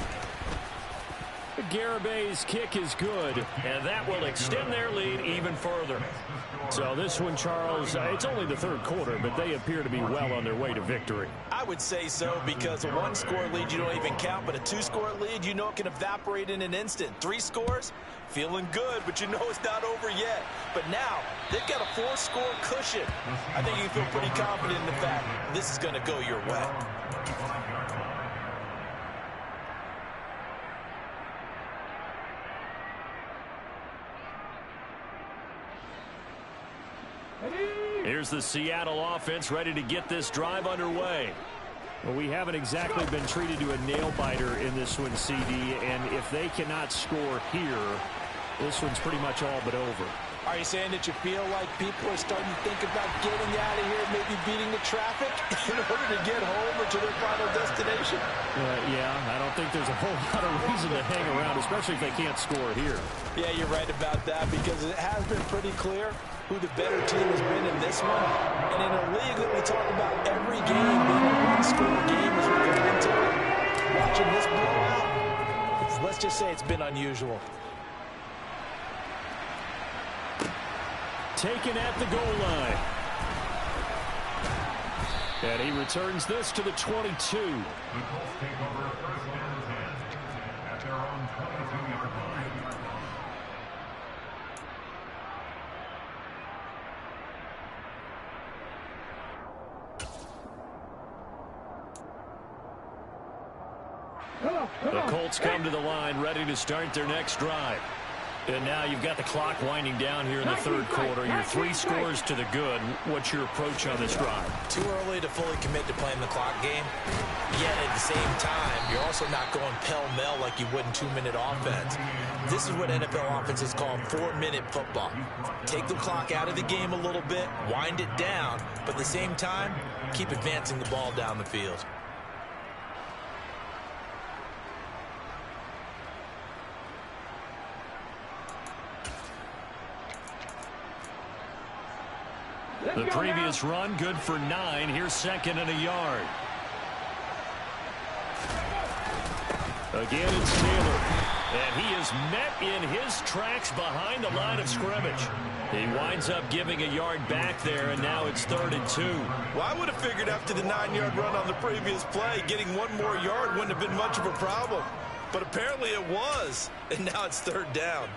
Garibay's kick is good, and that will extend their lead even further. So this one, Charles, it's only the 3rd quarter, but they appear to be well on their way to victory. I would say so, because a 1-score lead you don't even count, but a 2-score lead you know it can evaporate in an instant. 3 scores, feeling good, but you know it's not over yet. But now, they've got a 4-score cushion. I think you can feel pretty confident in the fact this is going to go your way. Here's the Seattle offense ready to get this drive underway. Well, we haven't exactly been treated to a nail-biter in this one, CD, and if they cannot score here, this one's pretty much all but over. Are you saying that you feel like people are starting to think about getting out of here, maybe beating the traffic in order to get home or to their final destination? Yeah, I don't think there's a whole lot of reason to hang around, especially if they can't score here. Yeah, you're right about that, because it has been pretty clear who the better team has been in this one. And in a league that we talk about every game being a one-score game as we come into it, watching this blowout, let's just say it's been unusual. Taken at the goal line. And he returns this to the 22. The Colts take over first down and 10 at their own 22-yard line. The Colts come to the line ready to start their next drive. And now you've got the clock winding down here in the third quarter. You're 3 scores to the good. What's your approach on this drive? Too early to fully commit to playing the clock game. Yet at the same time, you're also not going pell-mell like you would in 2-minute offense. This is what NFL offenses call 4-minute football. Take the clock out of the game a little bit, wind it down, but at the same time, keep advancing the ball down the field. The previous run, good for 9. Here's second and a yard. Again, it's Taylor. And he is met in his tracks behind the line of scrimmage. He winds up giving a yard back there, and now it's 3rd and 2. Well, I would have figured after the 9-yard run on the previous play, getting 1 more yard wouldn't have been much of a problem. But apparently it was, and now it's 3rd down.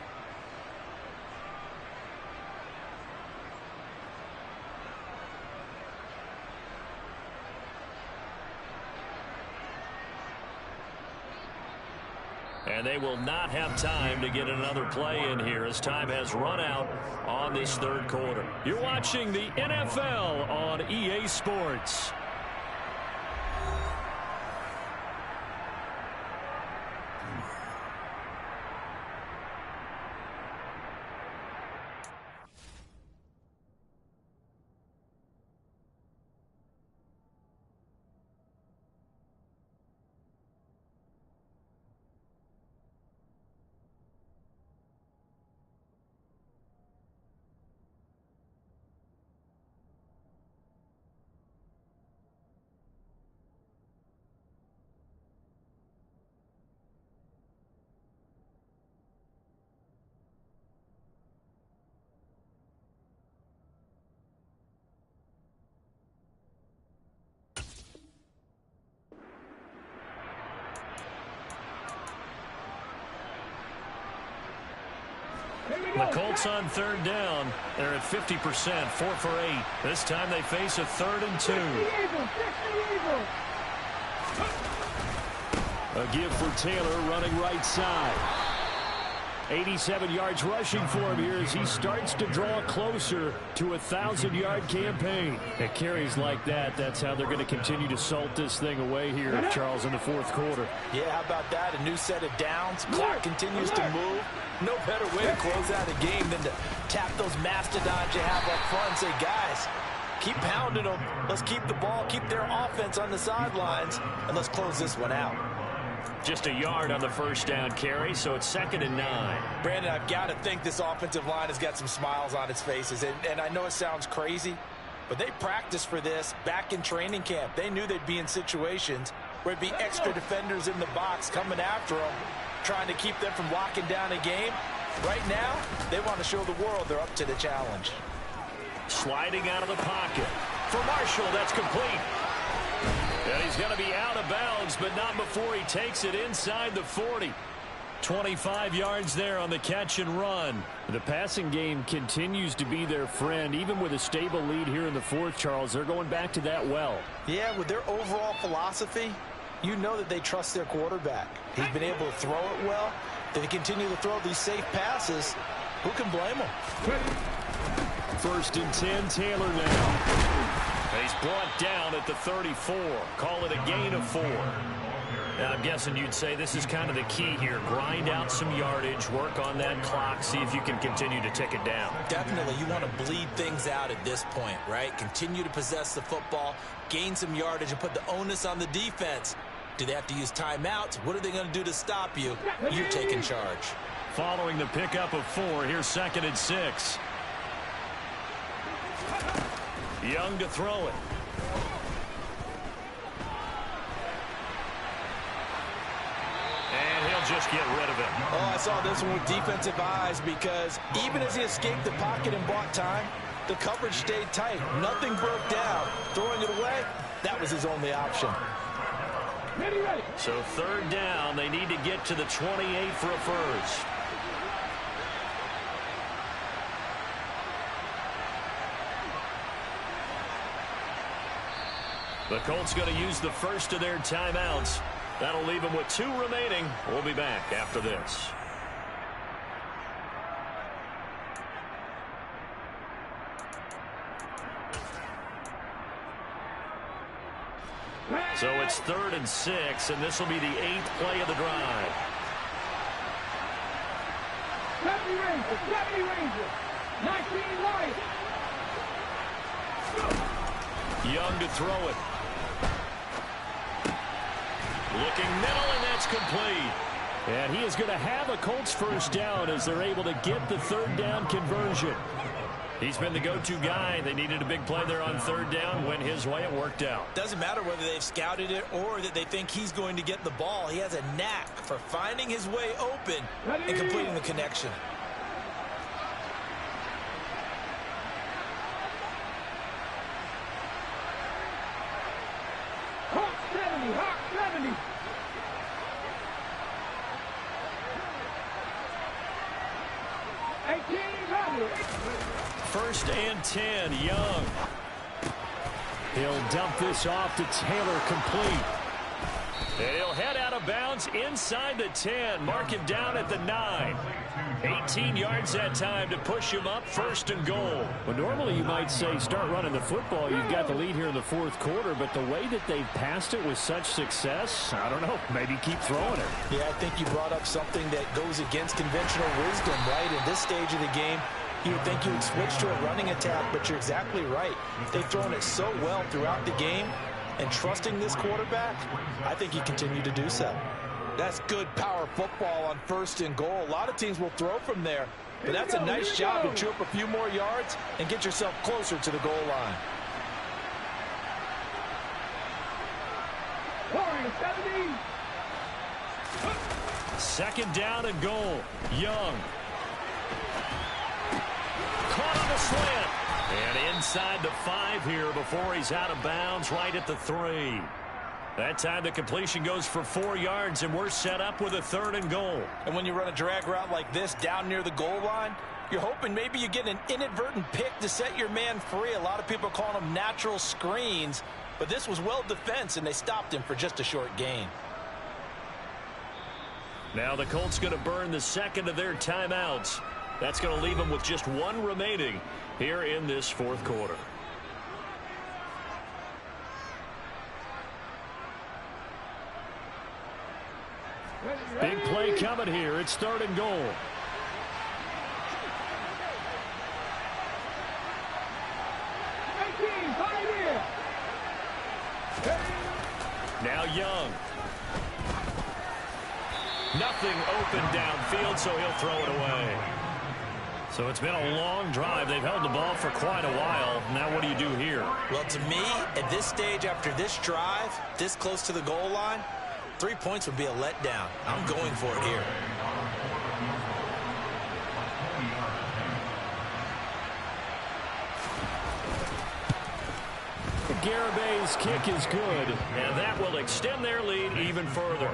And they will not have time to get another play in here as time has run out on this third quarter. You're watching the NFL on EA Sports. The Colts on 3rd down. They're at 50%, 4 for 8. This time they face a 3rd and 2. A give for Taylor running right side. 87 yards rushing for him here as he starts to draw closer to a 1,000-yard campaign. At carries like that, that's how they're going to continue to salt this thing away here, Charles, in the fourth quarter. Yeah, how about that? A new set of downs. Clock continues to move. No better way to close out a game than to tap those mastodons you have up front and say, guys, keep pounding them. Let's keep the ball, keep their offense on the sidelines, and let's close this one out. Just a yard on the first down carry, so it's 2nd and 9. Brandon, I've got to think this offensive line has got some smiles on its faces. And I know it sounds crazy, but they practiced for this back in training camp. They knew they'd be in situations where it'd be extra defenders in the box coming after them, trying to keep them from locking down a game. Right now, they want to show the world they're up to the challenge. Sliding out of the pocket. For Marshall, that's complete. And he's going to be out of bounds, but not before he takes it inside the 40. 25 yards there on the catch and run. The passing game continues to be their friend. Even with a stable lead here in the fourth, Charles, they're going back to that well. Yeah, with their overall philosophy, you know that they trust their quarterback. He's been able to throw it well. If they continue to throw these safe passes, who can blame them? 1st and 10, Taylor now. He's brought down at the 34. Call it a gain of 4. Now, I'm guessing you'd say this is kind of the key here. Grind out some yardage, work on that clock, see if you can continue to tick it down. Definitely. You want to bleed things out at this point, right? Continue to possess the football, gain some yardage, and put the onus on the defense. Do they have to use timeouts? What are they going to do to stop you? You're taking charge. Following the pickup of 4, here's 2nd and 6. Young to throw it. And he'll just get rid of it. Oh, I saw this one with defensive eyes because even as he escaped the pocket and bought time, the coverage stayed tight. Nothing broke down. Throwing it away, that was his only option. So 3rd down, they need to get to the 28 for a first. The Colts going to use the first of their timeouts. That'll leave them with 2 remaining. We'll be back after this. So it's 3rd and 6, and this will be the 8th play of the drive. 70 Rangers, 19 Lions. Young to throw it. Looking middle, and that's complete. And he is going to have a Colts first down as they're able to get the 3rd down conversion. He's been the go-to guy. They needed a big play there on 3rd down. Went his way. It worked out. Doesn't matter whether they've scouted it or that they think he's going to get the ball. He has a knack for finding his way open and completing the connection. Hawk 70, Hawk 70. First and 10, Young. He'll dump this off to Taylor, complete. And he'll head out of bounds inside the 10. Mark him down at the 9. 18 yards that time to push him up, 1st and goal. Well, normally you might say start running the football. You've got the lead here in the 4th quarter, but the way that they've passed it with such success, I don't know, maybe keep throwing it. Yeah, I think you brought up something that goes against conventional wisdom, right? In this stage of the game, you would think you would switch to a running attack, but you're exactly right. They've thrown it so well throughout the game, and trusting this quarterback, I think he continued to do so. That's good power football on 1st and goal. A lot of teams will throw from there, but that's a nice job to chew up a few more yards and get yourself closer to the goal line. 2nd down and goal. Young. Caught on the slant. And inside the 5 here before he's out of bounds, right at the 3. That time the completion goes for 4 yards, and we're set up with a 3rd and goal. And when you run a drag route like this down near the goal line, you're hoping maybe you get an inadvertent pick to set your man free. A lot of people call them natural screens, but this was well defense, and they stopped him for just a short gain. Now the Colts going to burn the 2nd of their timeouts. That's going to leave them with just 1 remaining here in this 4th quarter. Big play coming here. It's 3rd and goal. Now Young. Nothing open downfield, so he'll throw it away. So it's been a long drive. They've held the ball for quite a while. Now what do you do here? Well, to me, at this stage after this drive, this close to the goal line, 3 points would be a letdown. I'm going for it here. Garabay's kick is good. And that will extend their lead even further.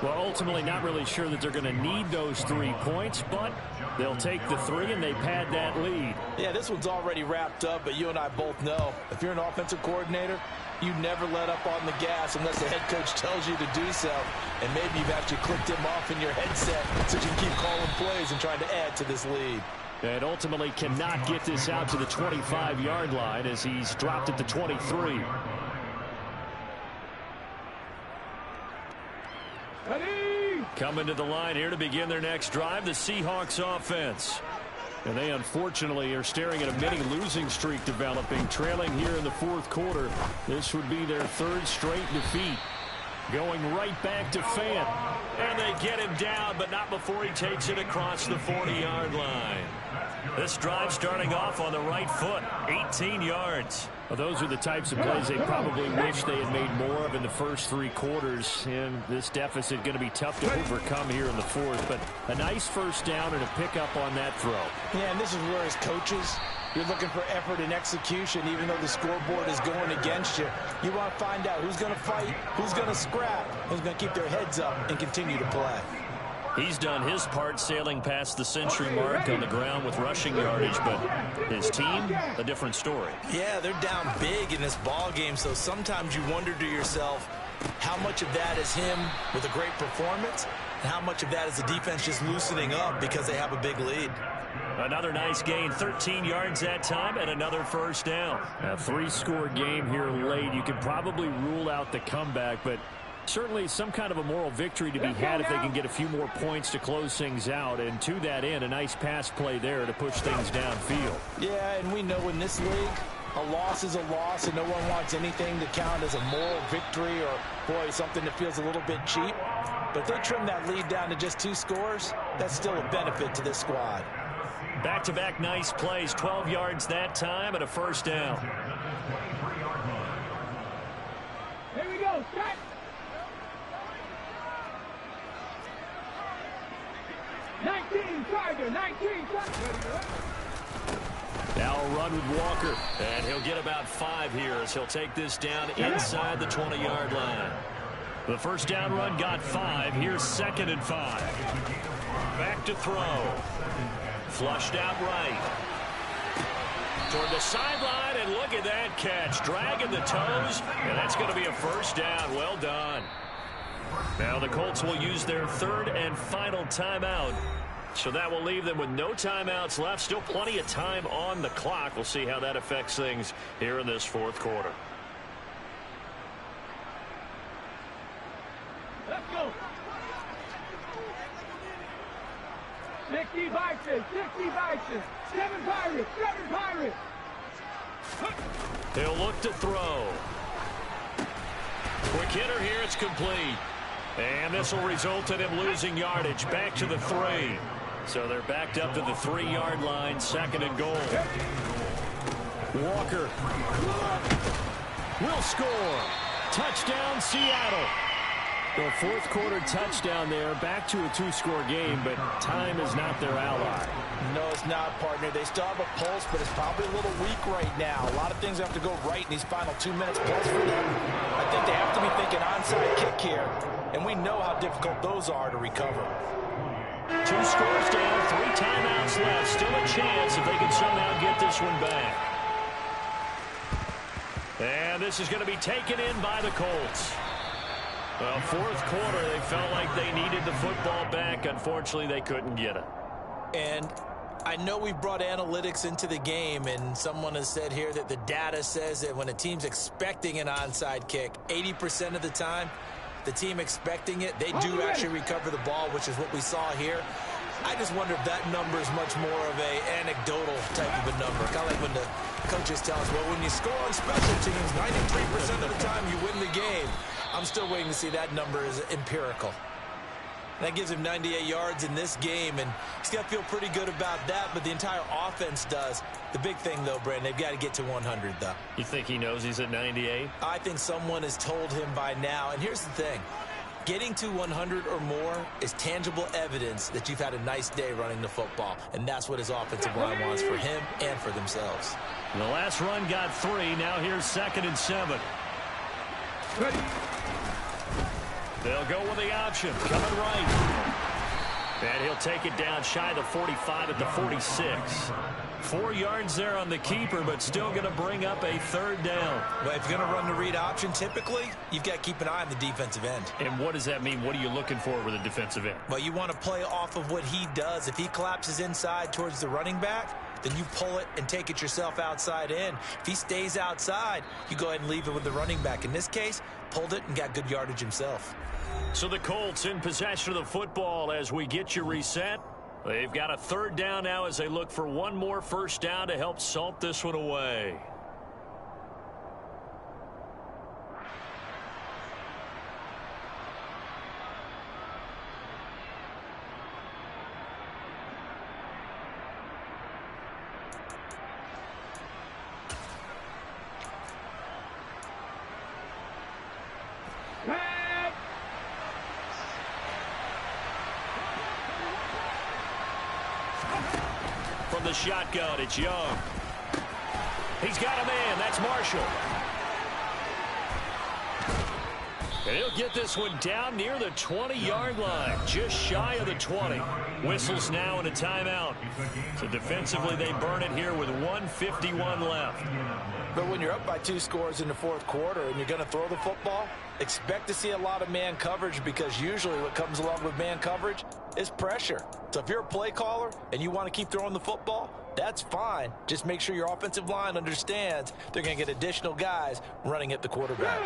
Well, ultimately not really sure that they're going to need those 3 points, but they'll take the 3 and they pad that lead. Yeah, this one's already wrapped up, but you and I both know if you're an offensive coordinator, you never let up on the gas unless the head coach tells you to do so. And maybe you've actually clicked him off in your headset so you can keep calling plays and trying to add to this lead. And ultimately cannot get this out to the 25-yard line as he's dropped at the 23. Coming to the line here to begin their next drive, the Seahawks offense. And they unfortunately are staring at a mini losing streak developing, trailing here in the 4th quarter. This would be their 3rd straight defeat. Going right back to Fant. And they get him down, but not before he takes it across the 40-yard line. This drive starting off on the right foot, 18 yards. Well, those are the types of plays they probably wish they had made more of in the first 3 quarters. And this deficit going to be tough to overcome here in the fourth. But a nice first down and a pickup on that throw. Yeah, and this is where as coaches, you're looking for effort and execution, even though the scoreboard is going against you. You want to find out who's going to fight, who's going to scrap, who's going to keep their heads up and continue to play. He's done his part sailing past the century mark on the ground with rushing yardage, but his team, a different story. Yeah, they're down big in this ball game, so sometimes you wonder to yourself how much of that is him with a great performance and how much of that is the defense just loosening up because they have a big lead. Another nice gain, 13 yards that time, and another first down. A 3-score game here late. You could probably rule out the comeback, but certainly some kind of a moral victory to be had if they can get a few more points to close things out. And to that end, a nice pass play there to push things downfield. Yeah, and we know in this league, a loss is a loss, and no one wants anything to count as a moral victory or, boy, something that feels a little bit cheap. But if they trim that lead down to just 2 scores, that's still a benefit to this squad. Back-to-back nice plays, 12 yards that time and a first down. Here we go, set. Now a run with Walker, and he'll get about 5 here as he'll take this down inside the 20-yard line. The first down run got 5. Here's 2nd and 5. Back to throw. Flushed out right. Toward the sideline, and look at that catch. Dragging the toes, and that's going to be a first down. Well done. Now the Colts will use their 3rd and final timeout. So that will leave them with no timeouts left. Still plenty of time on the clock. We'll see how that affects things here in this 4th quarter. Let's go. 60 Bison, 60 Bison, 7 Pirates, 7 Pirates. He'll look to throw. Quick hitter here, it's complete. And this will result in him losing yardage back to the 3. So they're backed up to the 3-yard line, 2nd and goal. Walker will score. Touchdown, Seattle. The 4th quarter touchdown there, back to a 2-score game, but time is not their ally. No, it's not, partner. They still have a pulse, but it's probably a little weak right now. A lot of things have to go right in these final 2 minutes plus for them. I think they have to be thinking onside kick here, and we know how difficult those are to recover. 2 scores down, 3 timeouts left. Still a chance if they can somehow get this one back. And this is going to be taken in by the Colts. Well, 4th quarter, they felt like they needed the football back. Unfortunately, they couldn't get it. And I know we've brought analytics into the game, and someone has said here that the data says that when a team's expecting an onside kick, 80% of the time, the team expecting it, they do actually recover the ball, which is what we saw here. I just wonder if that number is much more of a anecdotal type of a number. Kind of like when the coaches tell us, well, when you score on special teams, 93% of the time you win the game. I'm still waiting to see that number is empirical. That gives him 98 yards in this game, and he's got to feel pretty good about that, but the entire offense does. The big thing, though, Brandon, they've got to get to 100, though. You think he knows he's at 98? I think someone has told him by now, and here's the thing. Getting to 100 or more is tangible evidence that you've had a nice day running the football, and that's what his offensive line wants for him and for themselves. The last run got 3. Now here's 2nd and 7. Ready. They'll go with the option. Coming right. And he'll take it down shy of the 45 at the 46. 4 yards there on the keeper, but still going to bring up a 3rd down. But if you're going to run the read option, typically, you've got to keep an eye on the defensive end. And what does that mean? What are you looking for with a defensive end? Well, you want to play off of what he does. If he collapses inside towards the running back, then you pull it and take it yourself outside in. If he stays outside, you go ahead and leave it with the running back. In this case, pulled it and got good yardage himself. So the Colts in possession of the football as we get you reset. They've got a 3rd down now as they look for one more first down to help salt this one away. from the shotgun. It's Young. He's got a man. That's Marshall. And he'll get this one down near the 20-yard line, just shy of the 20. Whistles now and a timeout. So defensively, they burn it here with 1:51 left. But when you're up by 2 scores in the fourth quarter and you're going to throw the football, expect to see a lot of man coverage, because usually what comes along with man coverage is pressure. So if you're a play caller and you want to keep throwing the football, that's fine. Just make sure your offensive line understands they're going to get additional guys running at the quarterback.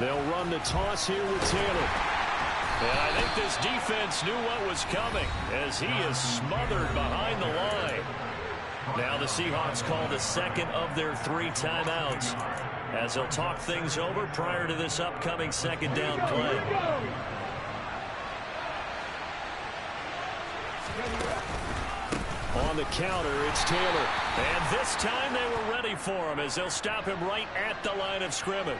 They'll run the toss here with Taylor. And I think this defense knew what was coming as he is smothered behind the line. Now the Seahawks call the second of their 3 timeouts as they'll talk things over prior to this upcoming second down play. On the counter, it's Taylor. And this time they were ready for him as they'll stop him right at the line of scrimmage.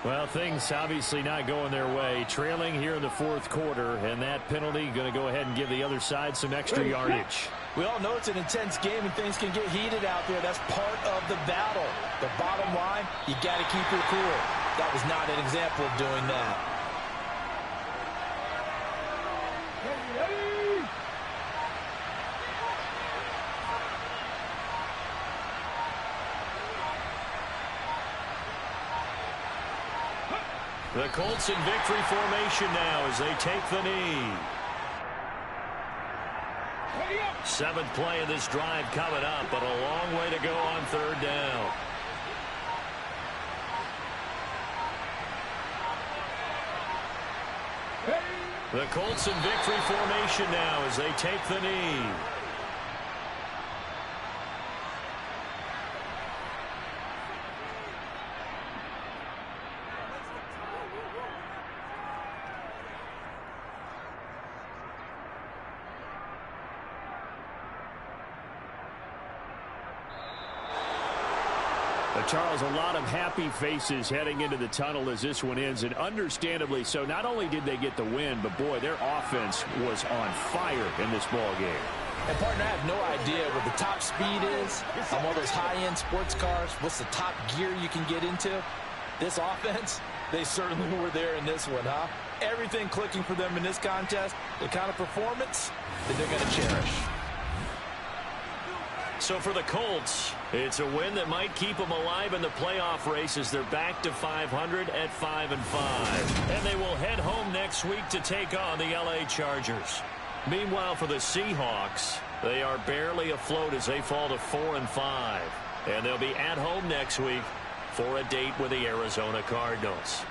Well, things obviously not going their way. Trailing here in the fourth quarter, and that penalty going to go ahead and give the other side some extra yardage. We all know it's an intense game and things can get heated out there. That's part of the battle. The bottom line, you got to keep your cool. That was not an example of doing that. The Colts in victory formation now as they take the knee. 7th play of this drive coming up, but a long way to go on 3rd down. The Colts in victory formation now as they take the knee. Charles, a lot of happy faces heading into the tunnel as this one ends, and understandably so. Not only did they get the win, but boy, their offense was on fire in this ball game. And partner, I have no idea what the top speed is on one of those high-end sports cars. What's the top gear you can get into? This offense, they certainly were there in this one, huh? Everything clicking for them in this contest, the kind of performance that they're going to cherish. So for the Colts, it's a win that might keep them alive in the playoff race as they're back to 500 at 5-5. And they will head home next week to take on the LA Chargers. Meanwhile, for the Seahawks, they are barely afloat as they fall to 4-5. And they'll be at home next week for a date with the Arizona Cardinals.